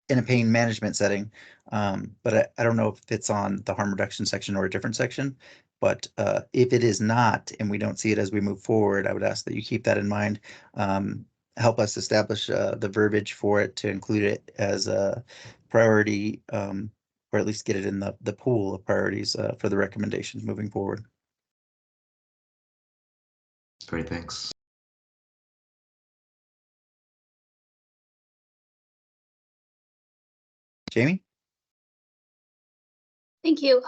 [SPEAKER 2] in a pain management setting. But I don't know if it's on the harm reduction section or a different section. But if it is not, and we don't see it as we move forward, I would ask that you keep that in mind. Help us establish the verbiage for it to include it as a priority, or at least get it in the pool of priorities for the recommendations moving forward.
[SPEAKER 5] Great, thanks.
[SPEAKER 2] Jamie?
[SPEAKER 9] Thank you.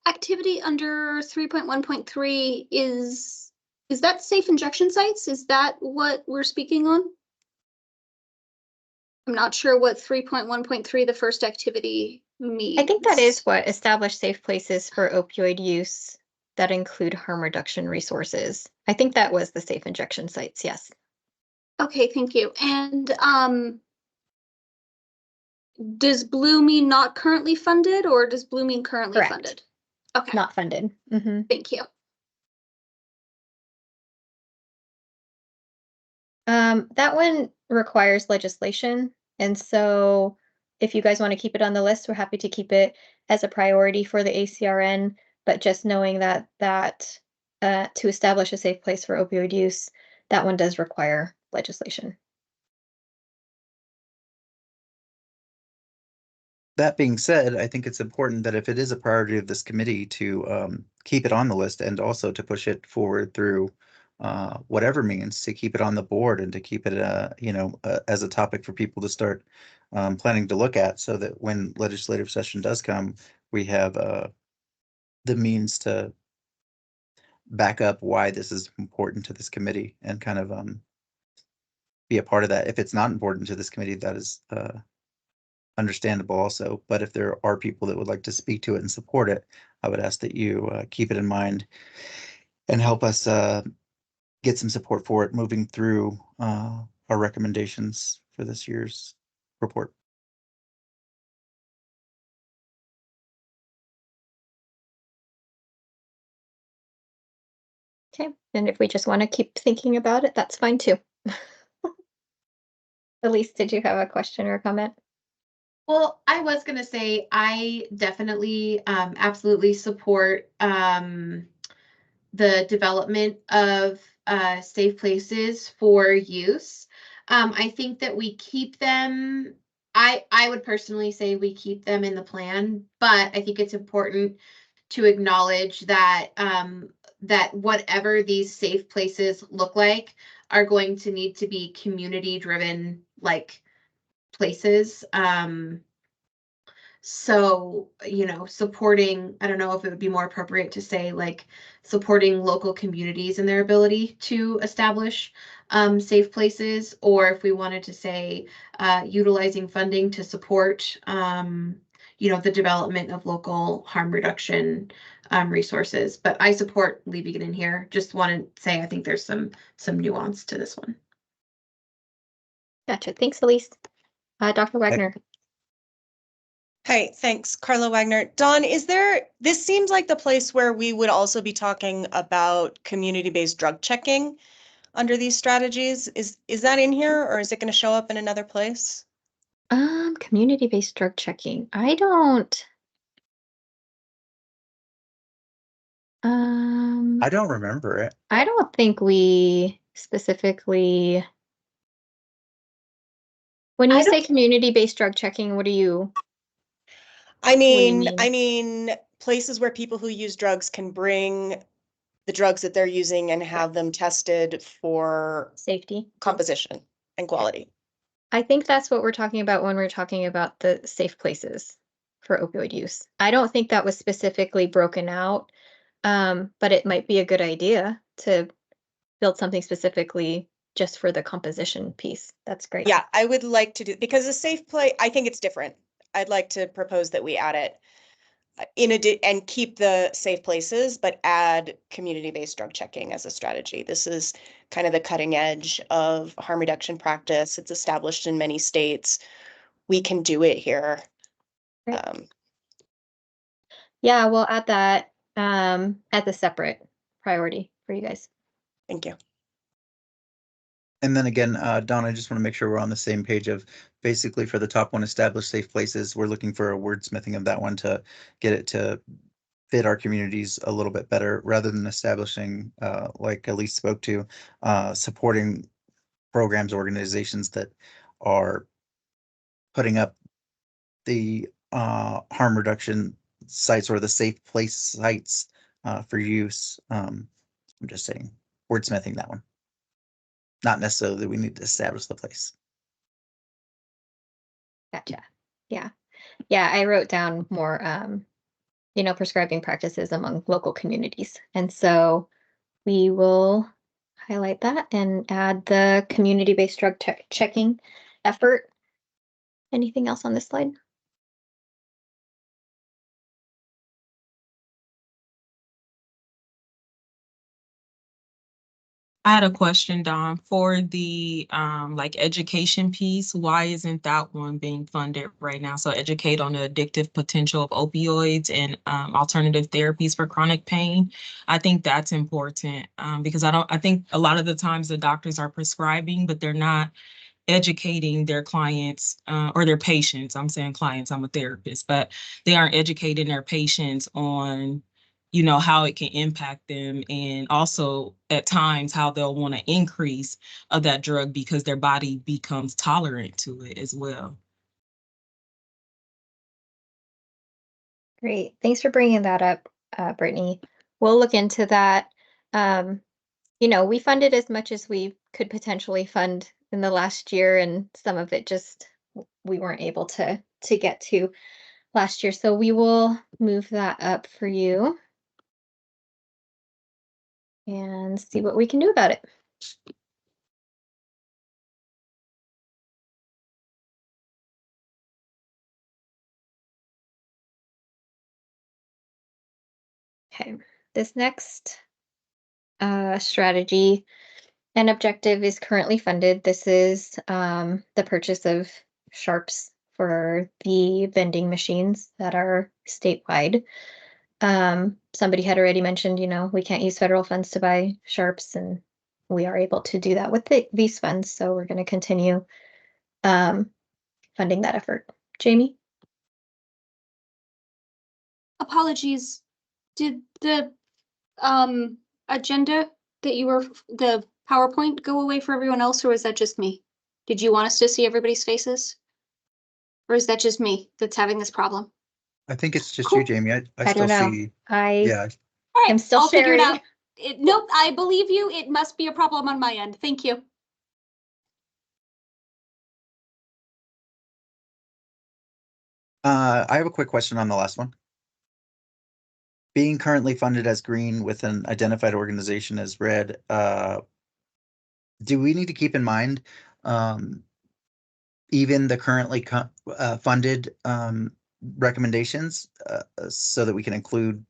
[SPEAKER 9] Activity under 3.1.3 is that safe injection sites? Is that what we're speaking on? I'm not sure what 3.1.3, the first activity, means.
[SPEAKER 8] I think that is what establish safe places for opioid use that include harm reduction resources. I think that was the safe injection sites, yes.
[SPEAKER 9] Okay, thank you. And does Blue mean not currently funded, or does Blue mean currently
[SPEAKER 8] Correct.
[SPEAKER 9] funded? Okay.
[SPEAKER 8] Not funded. Mm-hmm.
[SPEAKER 9] Thank you.
[SPEAKER 8] That one requires legislation. And so if you guys want to keep it on the list, we're happy to keep it as a priority for the ACRN, but just knowing that to establish a safe place for opioid use, that one does require legislation.
[SPEAKER 2] That being said, I think it's important that if it is a priority of this committee to keep it on the list and also to push it forward through whatever means, to keep it on the board and to keep it, as a topic for people to start planning to look at, so that when legislative session does come, we have the means to back up why this is important to this committee and kind of be a part of that. If it's not important to this committee, that is understandable also. But if there are people that would like to speak to it and support it, I would ask that you keep it in mind and help us get some support for it moving through our recommendations for this year's report.
[SPEAKER 8] Okay, and if we just want to keep thinking about it, that's fine too. Elise, did you have a question or a comment?
[SPEAKER 13] Well, I was gonna say, I definitely absolutely support the development of safe places for use. I think that we keep them, I would personally say we keep them in the plan, but I think it's important to acknowledge that that whatever these safe places look like are going to need to be community driven, like, places. So, supporting, I don't know if it would be more appropriate to say, like, supporting local communities in their ability to establish safe places, or if we wanted to say utilizing funding to support the development of local harm reduction resources. But I support leaving it in here. Just want to say I think there's some nuance to this one.
[SPEAKER 8] Gotcha. Thanks, Elise. Dr. Wagner.
[SPEAKER 20] Hi, thanks. Carla Wagner. Dawn, this seems like the place where we would also be talking about community-based drug checking under these strategies. Is that in here, or is it going to show up in another place?
[SPEAKER 8] Community-based drug checking. I don't
[SPEAKER 2] remember it.
[SPEAKER 8] I don't think we specifically. When you say community-based drug checking, what do you?
[SPEAKER 20] I mean,
[SPEAKER 8] mean?
[SPEAKER 20] Places where people who use drugs can bring the drugs that they're using and have them tested for
[SPEAKER 8] safety,
[SPEAKER 20] composition, and quality.
[SPEAKER 8] I think that's what we're talking about when we're talking about the safe places for opioid use. I don't think that was specifically broken out, but it might be a good idea to build something specifically just for the composition piece. That's great.
[SPEAKER 20] Yeah, I would like to do, because a safe place, I think it's different. I'd like to propose that we add it and keep the safe places, but add community-based drug checking as a strategy. This is kind of the cutting edge of harm reduction practice. It's established in many states. We can do it here.
[SPEAKER 8] Yeah, we'll add that as a separate priority for you guys.
[SPEAKER 20] Thank you.
[SPEAKER 2] And then again, Dawn, I just want to make sure we're on the same page of basically for the top one, established safe places. We're looking for a wordsmithing of that one to get it to fit our communities a little bit better, rather than establishing, like Elise spoke to, supporting programs, organizations that are putting up the harm reduction sites or the safe place sites for use. I'm just saying, wordsmithing that one. Not necessarily that we need to establish the place.
[SPEAKER 8] Gotcha. Yeah. Yeah, I wrote down more, prescribing practices among local communities. And so we will highlight that and add the community-based drug checking effort. Anything else on this slide?
[SPEAKER 21] I had a question, Dawn, for the like education piece. Why isn't that one being funded right now? So educate on the addictive potential of opioids and alternative therapies for chronic pain. I think that's important because I think a lot of the times the doctors are prescribing, but they're not educating their clients or their patients. I'm saying clients, I'm a therapist, but they aren't educating their patients on how it can impact them, and also at times how they'll want to increase of that drug because their body becomes tolerant to it as well.
[SPEAKER 8] Great. Thanks for bringing that up, Brittany. We'll look into that. we funded as much as we could potentially fund in the last year, and some of it just we weren't able to get to last year. So we will move that up for you and see what we can do about it. Okay, this next strategy and objective is currently funded. This is the purchase of sharps for the vending machines that are statewide. Somebody had already mentioned, we can't use federal funds to buy sharps, and we are able to do that with these funds. So we're going to continue funding that effort. Jamie?
[SPEAKER 9] Apologies. Did the agenda that the PowerPoint go away for everyone else, or was that just me? Did you want us to see everybody's faces? Or is that just me that's having this problem?
[SPEAKER 2] I think it's just
[SPEAKER 9] Cool.
[SPEAKER 2] you, Jamie. I
[SPEAKER 8] I
[SPEAKER 2] still
[SPEAKER 8] don't know.
[SPEAKER 2] see.
[SPEAKER 8] Yeah.
[SPEAKER 9] All right,
[SPEAKER 8] I'm still
[SPEAKER 9] I'll figure it
[SPEAKER 8] sharing.
[SPEAKER 9] out. Nope, I believe you. It must be a problem on my end. Thank you.
[SPEAKER 2] I have a quick question on the last one. Being currently funded as green with an identified organization as red, do we need to keep in mind even the currently funded recommendations so that we can include,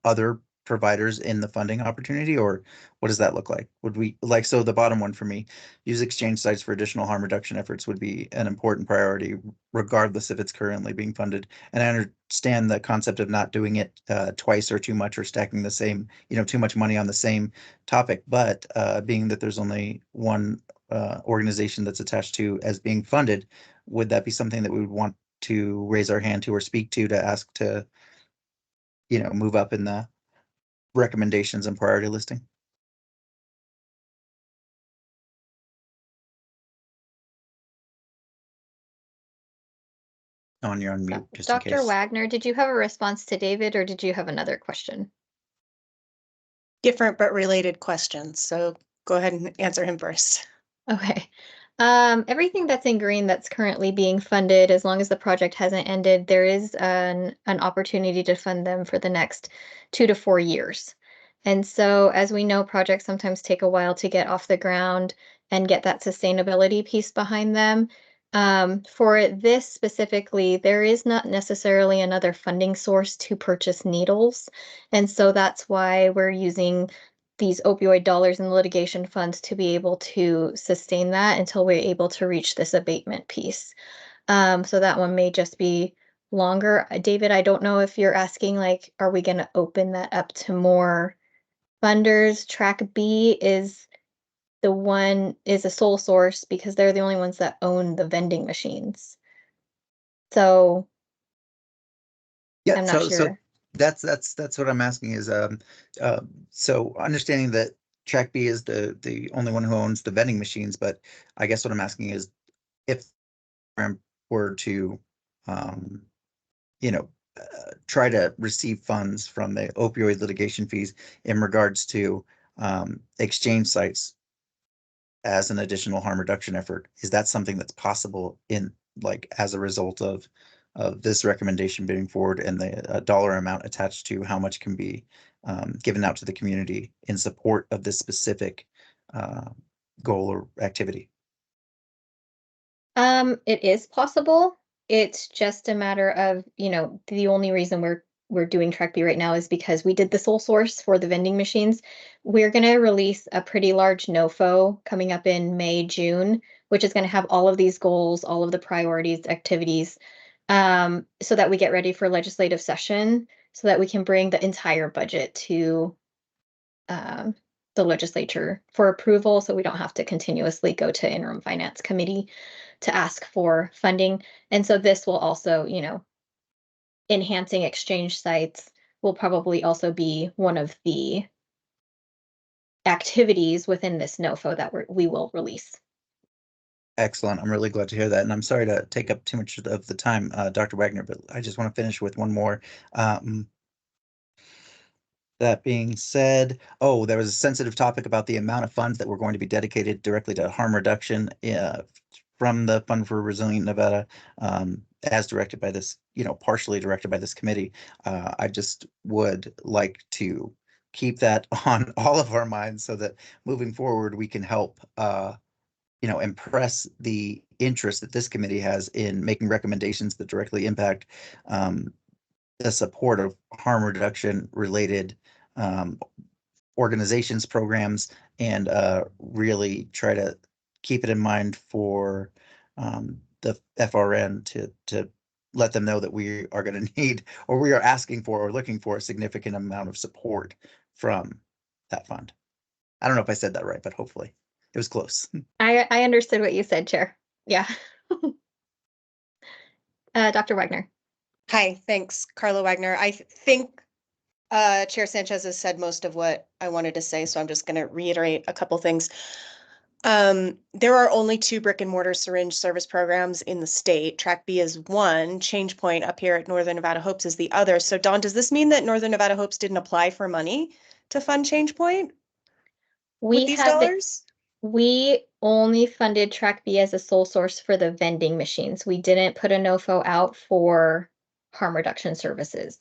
[SPEAKER 2] other providers in the funding opportunity, or what does that look like? Would we so the bottom one for me, use exchange sites for additional harm reduction efforts would be an important priority, regardless if it's currently being funded. And I understand the concept of not doing it twice or too much, or stacking the same, too much money on the same topic. But being that there's only one organization that's attached to as being funded, would that be something that we would want to raise our hand to or speak to ask to, move up in the recommendations and priority listing? You're on mute, just in
[SPEAKER 8] Dr.
[SPEAKER 2] case.
[SPEAKER 8] Wagner, did you have a response to David, or did you have another question?
[SPEAKER 20] Different but related questions. So go ahead and answer him first.
[SPEAKER 8] Okay. Everything that's in green that's currently being funded, as long as the project hasn't ended, there is an opportunity to fund them for the next 2 to 4 years. And so, as we know, projects sometimes take a while to get off the ground and get that sustainability piece behind them. For this specifically, there is not necessarily another funding source to purchase needles. And so that's why we're using these opioid dollars in litigation funds to be able to sustain that until we're able to reach this abatement piece. So that one may just be longer. David, I don't know if you're asking, are we going to open that up to more funders? Track B is a sole source because they're the only ones that own the vending machines. So
[SPEAKER 2] yeah,
[SPEAKER 8] I'm not
[SPEAKER 2] so
[SPEAKER 8] sure.
[SPEAKER 2] That's what I'm asking is so understanding that Track B is the only one who owns the vending machines, but I guess what I'm asking is if were to try to receive funds from the opioid litigation fees in regards to exchange sites as an additional harm reduction effort, is that something that's possible in as a result of this recommendation being forward and the dollar amount attached to how much can be given out to the community in support of this specific goal or activity?
[SPEAKER 8] It is possible. It's just a matter of, the only reason we're doing Track B right now is because we did the sole source for the vending machines. We're going to release a pretty large NOFO coming up in May, June, which is going to have all of these goals, all of the priorities, activities, so that we get ready for legislative session, so that we can bring the entire budget to the legislature for approval, so we don't have to continuously go to interim finance committee to ask for funding. And so this will also, enhancing exchange sites will probably also be one of the activities within this NOFO that we will release.
[SPEAKER 2] Excellent. I'm really glad to hear that. And I'm sorry to take up too much of the time, Dr. Wagner, but I just want to finish with one more. That being said, oh, there was a sensitive topic about the amount of funds that were going to be dedicated directly to harm reduction from the Fund for Resilient Nevada, as directed by this, partially directed by this committee. I just would like to keep that on all of our minds so that moving forward, we can help, impress the interest that this committee has in making recommendations that directly impact the support of harm reduction related organizations, programs, and really try to keep it in mind for the FRN to let them know that we are going to need, or we are asking for, or looking for a significant amount of support from that fund. I don't know if I said that right, but hopefully it was close.
[SPEAKER 8] I understood what you said, Chair. Yeah. Dr. Wagner.
[SPEAKER 20] Hi, thanks, Carla Wagner. I think Chair Sanchez has said most of what I wanted to say, so I'm just going to reiterate a couple things. There are only 2 brick and mortar syringe service programs in the state. Track B is one, Change Point up here at Northern Nevada Hopes is the other. So Dawn, does this mean that Northern Nevada Hopes didn't apply for money to fund Change Point with these dollars?
[SPEAKER 8] We only funded Track B as a sole source for the vending machines. We didn't put a NOFO out for harm reduction services.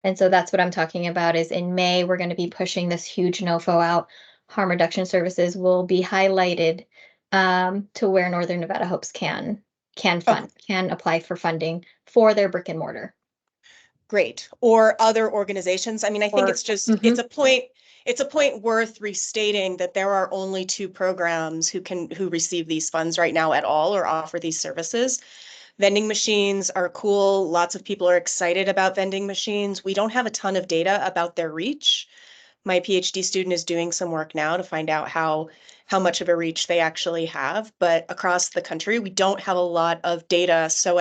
[SPEAKER 8] And so that's what I'm talking about is in May, we're going to be pushing this huge NOFO out. Harm reduction services will be highlighted to where Northern Nevada Hopes can apply for funding for their brick and mortar.
[SPEAKER 20] Great. Or other organizations. I mean, I think it's just, it's a point worth restating that there are only 2 programs who receive these funds right now at all or offer these services. Vending machines are cool. Lots of people are excited about vending machines. We don't have a ton of data about their reach. My PhD student is doing some work now to find out how much of a reach they actually have. But across the country, we don't have a lot of data. So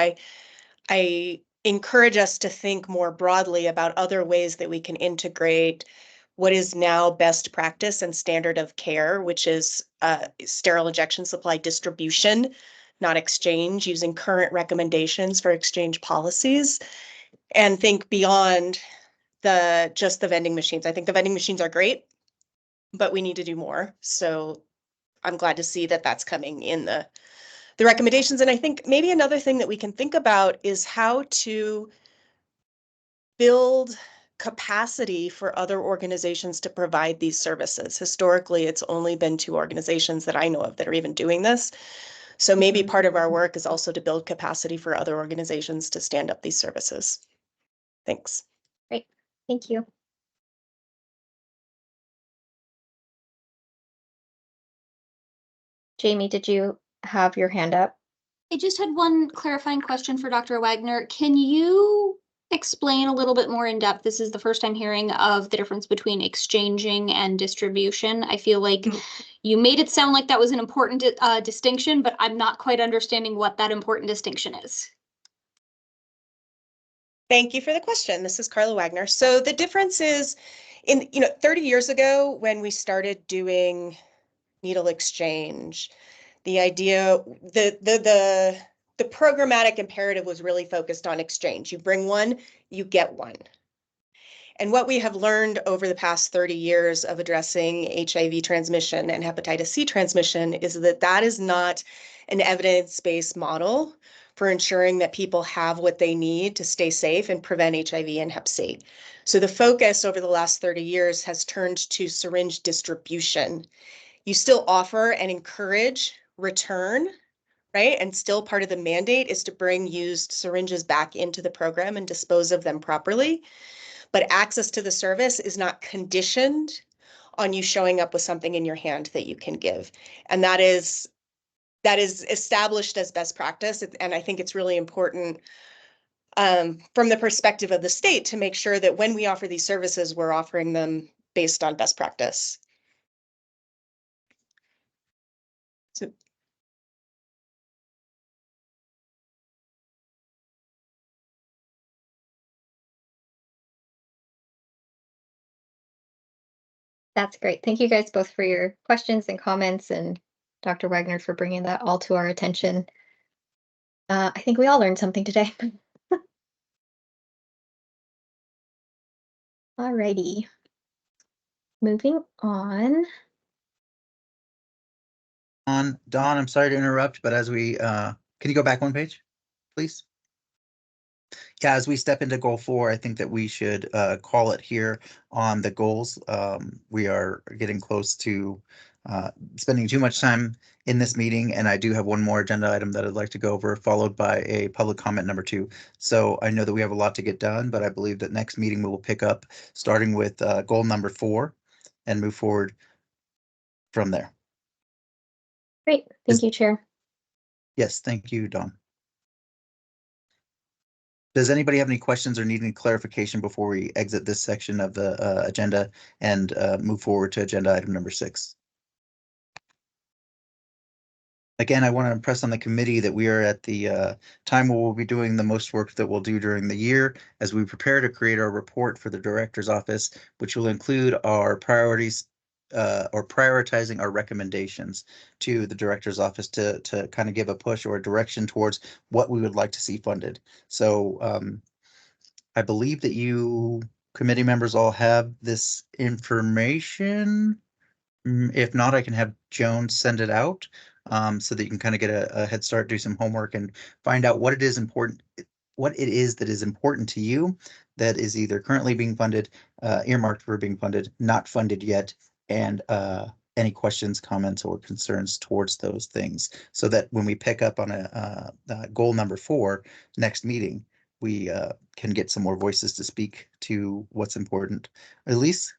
[SPEAKER 20] I encourage us to think more broadly about other ways that we can integrate what is now best practice and standard of care, which is sterile injection supply distribution, not exchange, using current recommendations for exchange policies, and think beyond just the vending machines. I think the vending machines are great, but we need to do more. So I'm glad to see that that's coming in the recommendations. And I think maybe another thing that we can think about is how to build capacity for other organizations to provide these services. Historically, it's only been 2 organizations that I know of that are even doing this. So maybe part of our work is also to build capacity for other organizations to stand up these services. Thanks.
[SPEAKER 8] Great. Thank you. Jamie, did you have your hand up?
[SPEAKER 9] I just had one clarifying question for Dr. Wagner. Can you explain a little bit more in depth? This is the first time hearing of the difference between exchanging and distribution. I feel like you made it sound like that was an important distinction, but I'm not quite understanding what that important distinction is.
[SPEAKER 20] Thank you for the question. This is Carla Wagner. So the difference is 30 years ago when we started doing needle exchange, the idea, the programmatic imperative was really focused on exchange. You bring one, you get one. And what we have learned over the past 30 years of addressing HIV transmission and hepatitis C transmission is that that is not an evidence-based model for ensuring that people have what they need to stay safe and prevent HIV and Hep C. So the focus over the last 30 years has turned to syringe distribution. You still offer and encourage return, right? And still part of the mandate is to bring used syringes back into the program and dispose of them properly. But access to the service is not conditioned on you showing up with something in your hand that you can give. And that is established as best practice. And I think it's really important from the perspective of the state to make sure that when we offer these services, we're offering them based on best practice. So,
[SPEAKER 8] That's great. Thank you guys both for your questions and comments, and Dr. Wagner for bringing that all to our attention. I think we all learned something today. Alrighty. moving on.
[SPEAKER 2] Dawn, I'm sorry to interrupt, but as we, can you go back one page, please? Yeah, as we step into goal 4, I think that we should call it here on the goals. We are getting close to spending too much time in this meeting, and I do have one more agenda item that I'd like to go over, followed by a public comment number 2. So I know that we have a lot to get done, but I believe that next meeting we will pick up starting with goal number 4 and move forward from there.
[SPEAKER 8] Great. Thank you, Chair.
[SPEAKER 2] Yes, thank you, Dawn. Does anybody have any questions or need any clarification before we exit this section of the agenda and move forward to agenda item number 6? Again, I want to impress on the committee that we are at the time where we'll be doing the most work that we'll do during the year as we prepare to create our report for the director's office, which will include our priorities or prioritizing our recommendations to the director's office to kind of give a push or a direction towards what we would like to see funded. So I believe that you committee members all have this information. If not, I can have Joan send it out so that you can kind of get a head start, do some homework, and find out what it is important, what it is that is important to you that is either currently being funded, earmarked for being funded, not funded yet, and any questions, comments, or concerns towards those things, so that when we pick up on a goal number 4 next meeting, we can get some more voices to speak to what's important. Elise?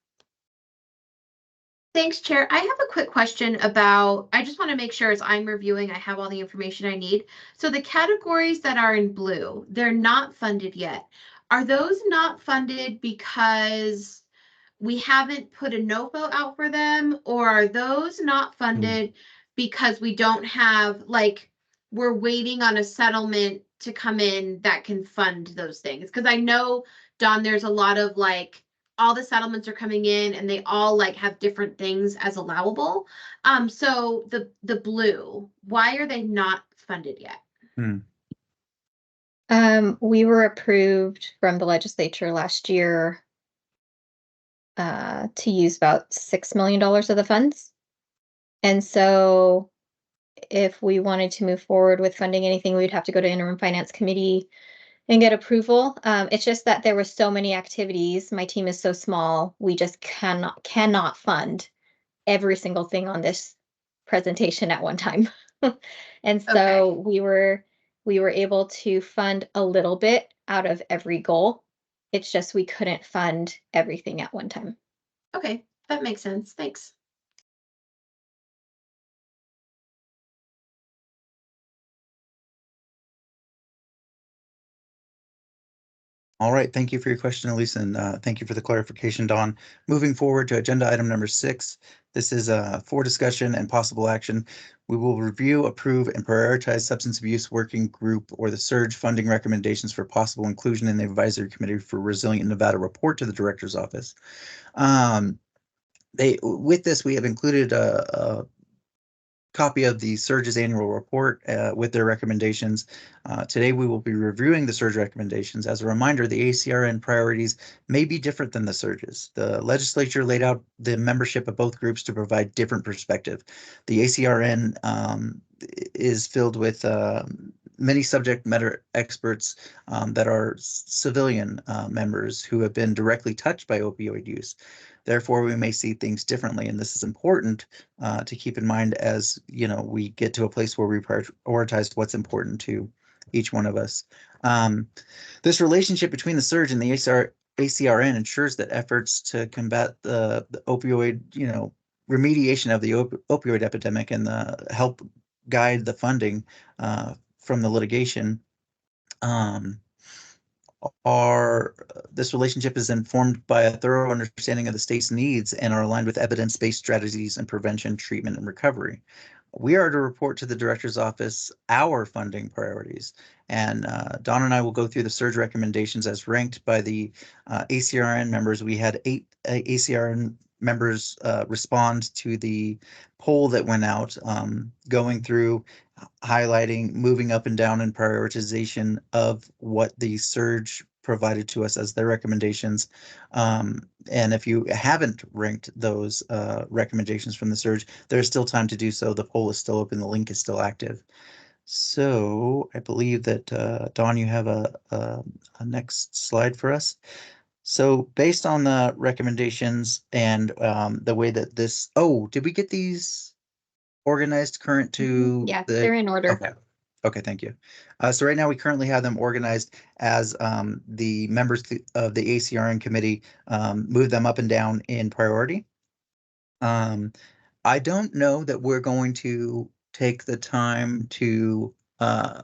[SPEAKER 13] Thanks, Chair. I have a quick question about, I just want to make sure as I'm reviewing, I have all the information I need. So the categories that are in blue, they're not funded yet. Are those not funded because we haven't put a no vote out for them? Or are those not funded because we don't have, like, we're waiting on a settlement to come in that can fund those things? Because I know, Dawn, there's a lot of like, all the settlements are coming in and they all like have different things as allowable. So the blue, why are they not funded yet?
[SPEAKER 8] We were approved from the legislature last year to use about $6 million of the funds. And so if we wanted to move forward with funding anything, we'd have to go to interim finance committee and get approval. It's just that there were so many activities. My team is so small. We just cannot fund every single thing on this presentation at one time. And so we were able to fund a little bit out of every goal. It's just we couldn't fund everything at one time.
[SPEAKER 13] Okay, that makes sense. Thanks.
[SPEAKER 2] All right, thank you for your question, Elise, and thank you for the clarification, Dawn. Moving forward to agenda item number 6, this is for discussion and possible action. We will review, approve, and prioritize substance abuse working group or the SURGE funding recommendations for possible inclusion in the advisory committee for Resilient Nevada report to the director's office. With this, we have included a copy of the SURGE's annual report with their recommendations. Today, we will be reviewing the SURGE recommendations. As a reminder, the ACRN priorities may be different than the SURGE's. The legislature laid out the membership of both groups to provide different perspective. The ACRN is filled with many subject matter experts that are civilian members who have been directly touched by opioid use. Therefore, we may see things differently, and this is important to keep in mind as we get to a place where we prioritize what's important to each one of us. This relationship between the SURGE and the ACRN ensures that efforts to combat the opioid, remediation of the opioid epidemic and the help guide the funding from the litigation. This relationship is informed by a thorough understanding of the state's needs and are aligned with evidence-based strategies and prevention, treatment, and recovery. We are to report to the director's office our funding priorities, and Dawn and I will go through the SURGE recommendations as ranked by the ACRN members. We had 8 ACRN members respond to the poll that went out, going through, highlighting, moving up and down in prioritization of what the SURGE provided to us as their recommendations. And if you haven't ranked those recommendations from the surge, there's still time to do so. The poll is still open. The link is still active. So I believe that Dawn, you have a next slide for us. So based on the recommendations and the way that this, oh, did we get these organized current to?
[SPEAKER 8] Yeah,
[SPEAKER 2] the,
[SPEAKER 8] they're in order.
[SPEAKER 2] Okay. Okay, thank you. So right now we currently have them organized as the members of the ACRN committee move them up and down in priority. I don't know that we're going to take the time to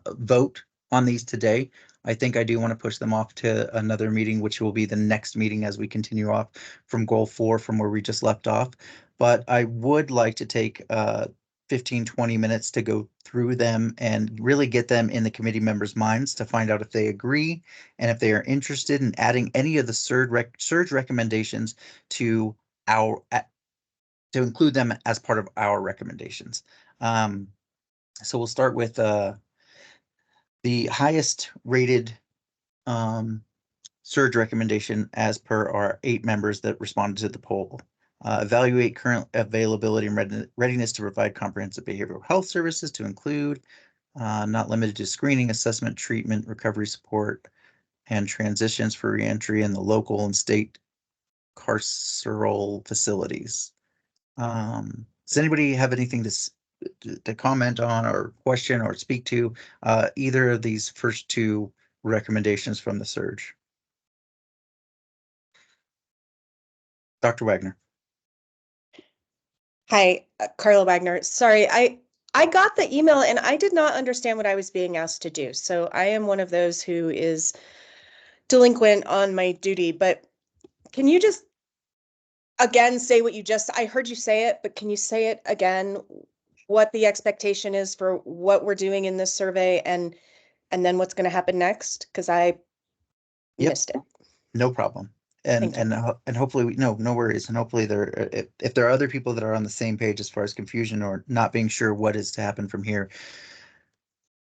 [SPEAKER 2] vote on these today. I think I do want to push them off to another meeting, which will be the next meeting as we continue off from goal 4 from where we just left off. But I would like to take 15-20 minutes to go through them and really get them in the committee members' minds to find out if they agree and if they are interested in adding any of the surge recommendations to our to include them as part of our recommendations. So we'll start with the highest rated surge recommendation as per our 8 members that responded to the poll. Evaluate current availability and readiness to provide comprehensive behavioral health services to include not limited to screening, assessment, treatment, recovery support, and transitions for reentry in the local and state carceral facilities. Does anybody have anything to comment on or question or speak to either of these first 2 recommendations from the surge? Dr. Wagner.
[SPEAKER 20] Hi, Carla Wagner. Sorry, I got the email and I did not understand what I was being asked to do. So I am one of those who is delinquent on my duty, but can you just again say what you just, I heard you say it, but can you say it again, what the expectation is for what we're doing in this survey and then what's going to happen next? Because I missed it.
[SPEAKER 2] No problem. And hopefully no worries. And hopefully if there are other people that are on the same page as far as confusion or not being sure what is to happen from here,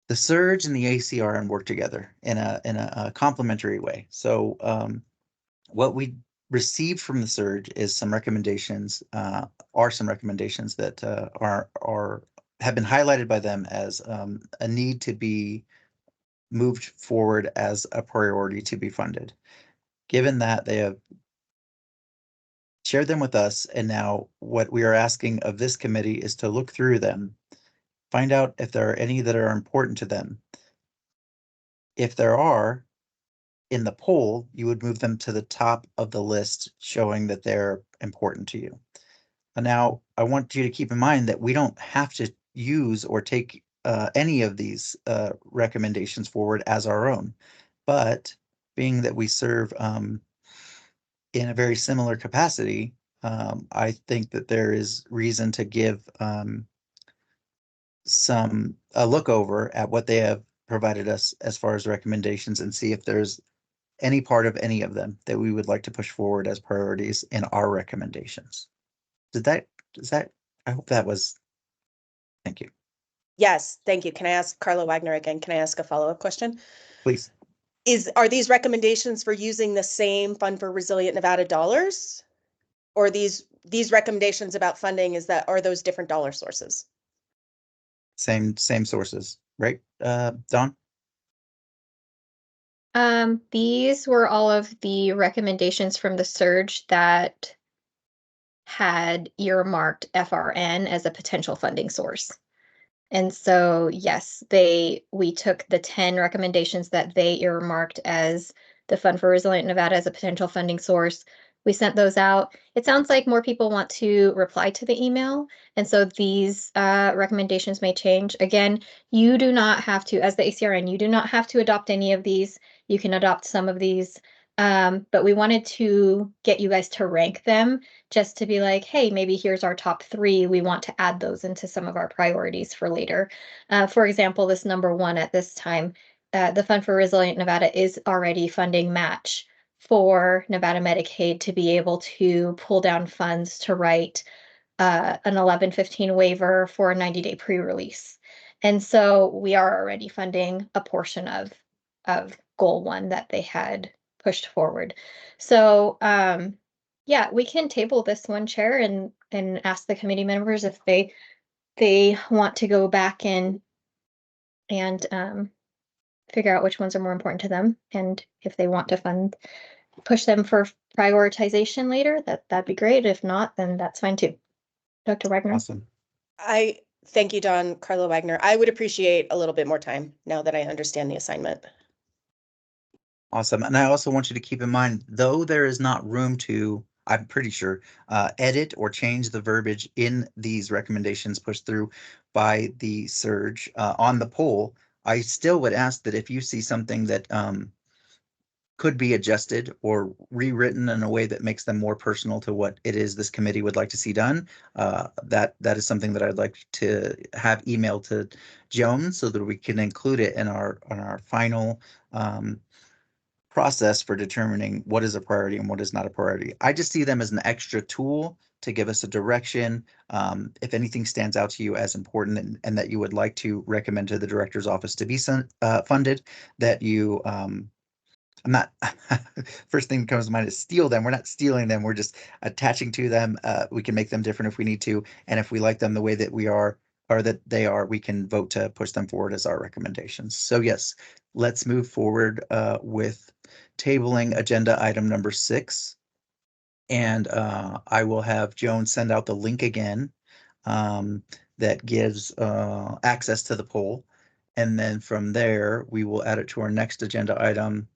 [SPEAKER 2] the surge and the ACRN work together in a complementary way. So what we received from the surge is some recommendations, that have been highlighted by them as a need to be moved forward as a priority to be funded. Given that, they have shared them with us, and now what we are asking of this committee is to look through them, find out if there are any that are important to them. If there are, in the poll, you would move them to the top of the list, showing that they're important to you. And now, I want you to keep in mind that we don't have to use or take any of these recommendations forward as our own, but being that we serve in a very similar capacity, I think that there is reason to give a look over at what they have provided us as far as recommendations and see if there's any part of any of them that we would like to push forward as priorities in our recommendations. I hope that was, thank you.
[SPEAKER 20] Yes, thank you. Can I ask Carla Wagner again? Can I ask a follow-up question?
[SPEAKER 2] Please.
[SPEAKER 20] Are these recommendations for using the same Fund for Resilient Nevada dollars? Or these recommendations about funding, are those different dollar sources?
[SPEAKER 2] Same sources, right? Dawn?
[SPEAKER 8] These were all of the recommendations from the surge that had earmarked FRN as a potential funding source. And so, yes, we took the 10 recommendations that they earmarked as the Fund for Resilient Nevada as a potential funding source. We sent those out. It sounds like more people want to reply to the email. And so these recommendations may change. Again, you do not have to, as the ACRN, you do not have to adopt any of these. You can adopt some of these. But we wanted to get you guys to rank them just to be like, hey, maybe here's our top 3. We want to add those into some of our priorities for later. For example, this number 1 at this time, the Fund for Resilient Nevada is already funding match for Nevada Medicaid to be able to pull down funds to write an 1115 waiver for a 90-day pre-release. And so we are already funding a portion of goal 1 that they had pushed forward. So yeah, we can table this one, Chair, and ask the committee members if they want to go back and figure out which ones are more important to them, and if they want to push them for prioritization later, that'd be great. If not, then that's fine too. Dr. Wagner.
[SPEAKER 2] Awesome.
[SPEAKER 20] I thank you, Don. Carla Wagner. I would appreciate a little bit more time now that I understand the assignment.
[SPEAKER 2] Awesome. And I also want you to keep in mind, though there is not room to, I'm pretty sure, edit or change the verbiage in these recommendations pushed through by the surge on the poll, I still would ask that if you see something that could be adjusted or rewritten in a way that makes them more personal to what it is this committee would like to see done, that is something that I'd like to have emailed to Joan so that we can include it in our final process for determining what is a priority and what is not a priority. I just see them as an extra tool to give us a direction. If anything stands out to you as important and that you would like to recommend to the director's office to be funded, that you I'm not first thing that comes to mind is steal them. We're not stealing them. We're just attaching to them. We can make them different if we need to. And if we like them the way that we are or that they are, we can vote to push them forward as our recommendations. So yes, let's move forward with tabling agenda item number 6. And I will have Joan send out the link again that gives access to the poll. And then from there, we will add it to our next agenda item,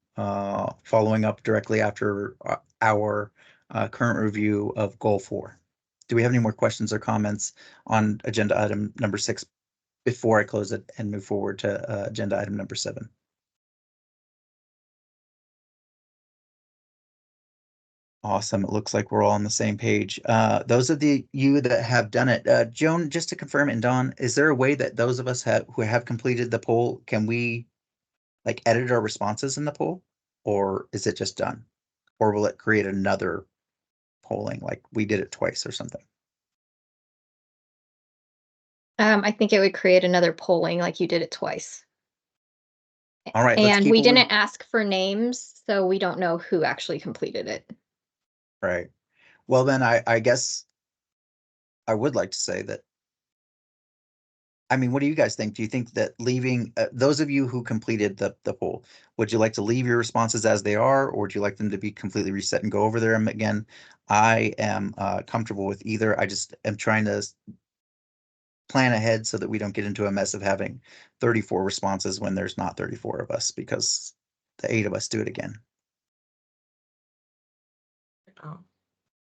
[SPEAKER 2] following up directly after our current review of goal 4. Do we have any more questions or comments on agenda item number 6 before I close it and move forward to agenda item number 7? Awesome. It looks like we're all on the same page. Those of you that have done it, Joan, just to confirm, and Dawn, is there a way that those of us who have completed the poll, can we like edit our responses in the poll, or is it just done? Or will it create another polling like we did it twice or something?
[SPEAKER 8] I think it would create another polling like you did it twice.
[SPEAKER 2] All right.
[SPEAKER 8] And we didn't ask for names, so we don't know who actually completed it.
[SPEAKER 2] Right. Well, then I guess I would like to say that, I mean, what do you guys think? Do you think that leaving those of you who completed the poll, would you like to leave your responses as they are, or would you like them to be completely reset and go over them again? I am comfortable with either. I just am trying to plan ahead so that we don't get into a mess of having 34 responses when there's not 34 of us, because the 8 of us do it again.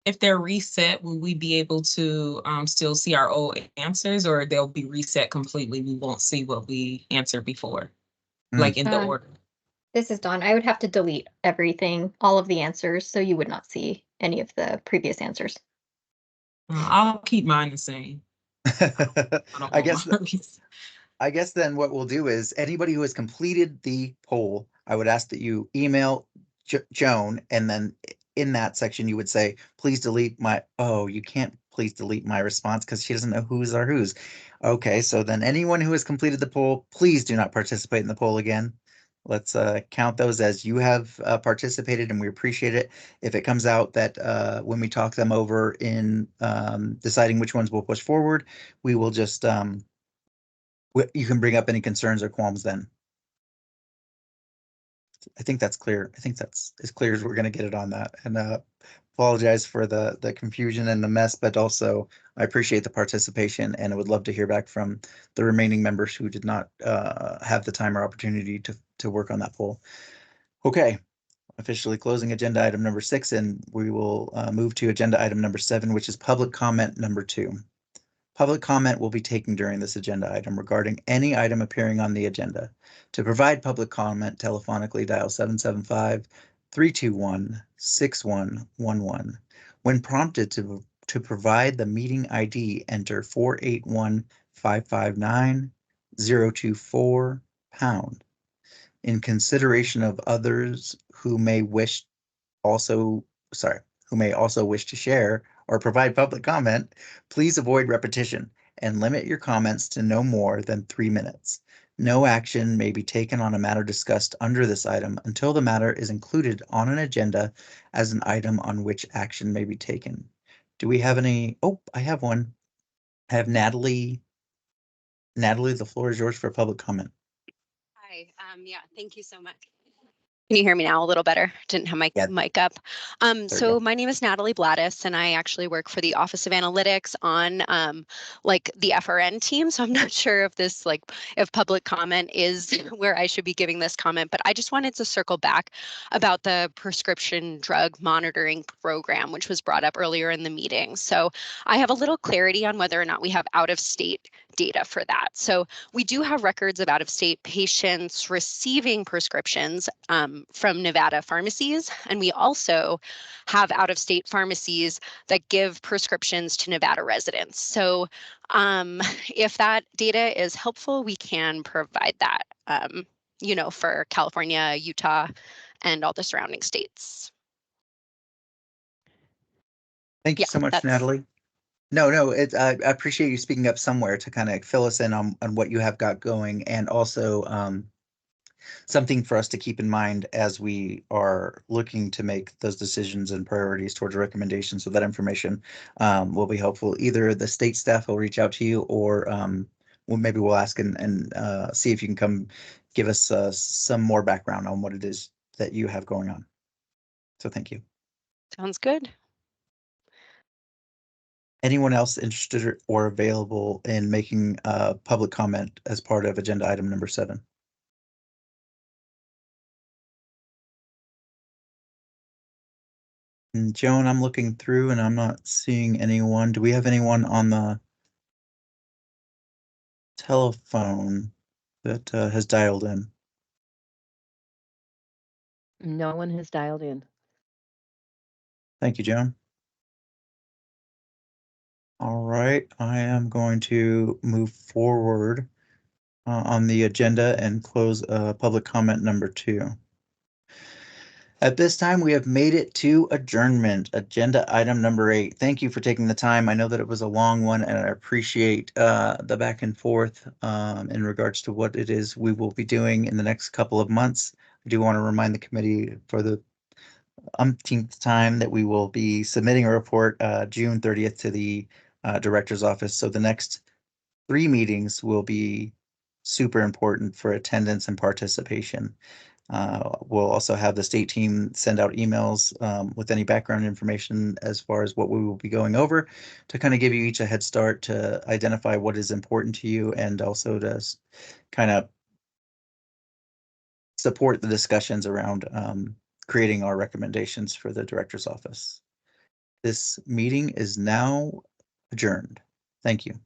[SPEAKER 21] If they're reset, will we be able to still see our old answers, or they'll be reset completely? We won't see what we answered before, like in the order.
[SPEAKER 8] This is Dawn. I would have to delete everything, all of the answers, so you would not see any of the previous answers.
[SPEAKER 21] I'll keep mine the same.
[SPEAKER 2] I guess then what we'll do is anybody who has completed the poll, I would ask that you email Joan, and then in that section you would say, please delete my, you can't please delete my response because she doesn't know whose are whose. Okay, so then anyone who has completed the poll, please do not participate in the poll again. Let's count those as you have participated, and we appreciate it. If it comes out that when we talk them over in deciding which ones we'll push forward, we will just, you can bring up any concerns or qualms then. I think that's clear. I think that's as clear as we're going to get it on that. And apologize for the confusion and the mess, but also I appreciate the participation, and I would love to hear back from the remaining members who did not have the time or opportunity to work on that poll. Okay, officially closing agenda item number 6, and we will move to agenda item number 7, which is public comment number 2. Public comment will be taken during this agenda item regarding any item appearing on the agenda. To provide public comment, telephonically dial 775-321-6111. When prompted to provide the meeting ID, enter 481-559-024#. In consideration of others who may also wish to share or provide public comment, please avoid repetition and limit your comments to no more than 3 minutes. No action may be taken on a matter discussed under this item until the matter is included on an agenda as an item on which action may be taken. Do we have any? Oh, I have one. I have Natalie. Natalie, the floor is yours for public comment.
[SPEAKER 3] Hi, yeah, thank you so much. Can you hear me now a little better? Didn't have my mic up. So my name is Natalie Blattis, and I actually work for the Office of Analytics on like the FRN team. So I'm not sure if this if public comment is where I should be giving this comment, but I just wanted to circle back about the prescription drug monitoring program, which was brought up earlier in the meeting. So I have a little clarity on whether or not we have out-of-state data for that. So we do have records of out-of-state patients receiving prescriptions from Nevada pharmacies, and we also have out-of-state pharmacies that give prescriptions to Nevada residents. So if that data is helpful, we can provide that, you know, for California, Utah, and all the surrounding states.
[SPEAKER 2] Thank you so much, Natalie. No, I appreciate you speaking up somewhere to kind of fill us in on what you have got going, and also something for us to keep in mind as we are looking to make those decisions and priorities towards recommendations. So that information will be helpful. Either the state staff will reach out to you, or maybe we'll ask and see if you can come give us some more background on what it is that you have going on. So thank you.
[SPEAKER 3] Sounds good.
[SPEAKER 2] Anyone else interested or available in making a public comment as part of agenda item number 7? And Joan, I'm looking through and I'm not seeing anyone. Do we have anyone on the telephone that has dialed in?
[SPEAKER 10] No one has dialed in.
[SPEAKER 2] Thank you, Joan. All right, I am going to move forward on the agenda and close public comment number 2. At this time, we have made it to adjournment, agenda item number 8. Thank you for taking the time. I know that it was a long one, and I appreciate the back and forth in regards to what it is we will be doing in the next couple of months. I do want to remind the committee for the umpteenth time that we will be submitting a report June 30th to the director's office. So the next 3 meetings will be super important for attendance and participation. We'll also have the state team send out emails with any background information as far as what we will be going over, to kind of give you each a head start to identify what is important to you, and also to kind of support the discussions around creating our recommendations for the director's office. This meeting is now adjourned. Thank you.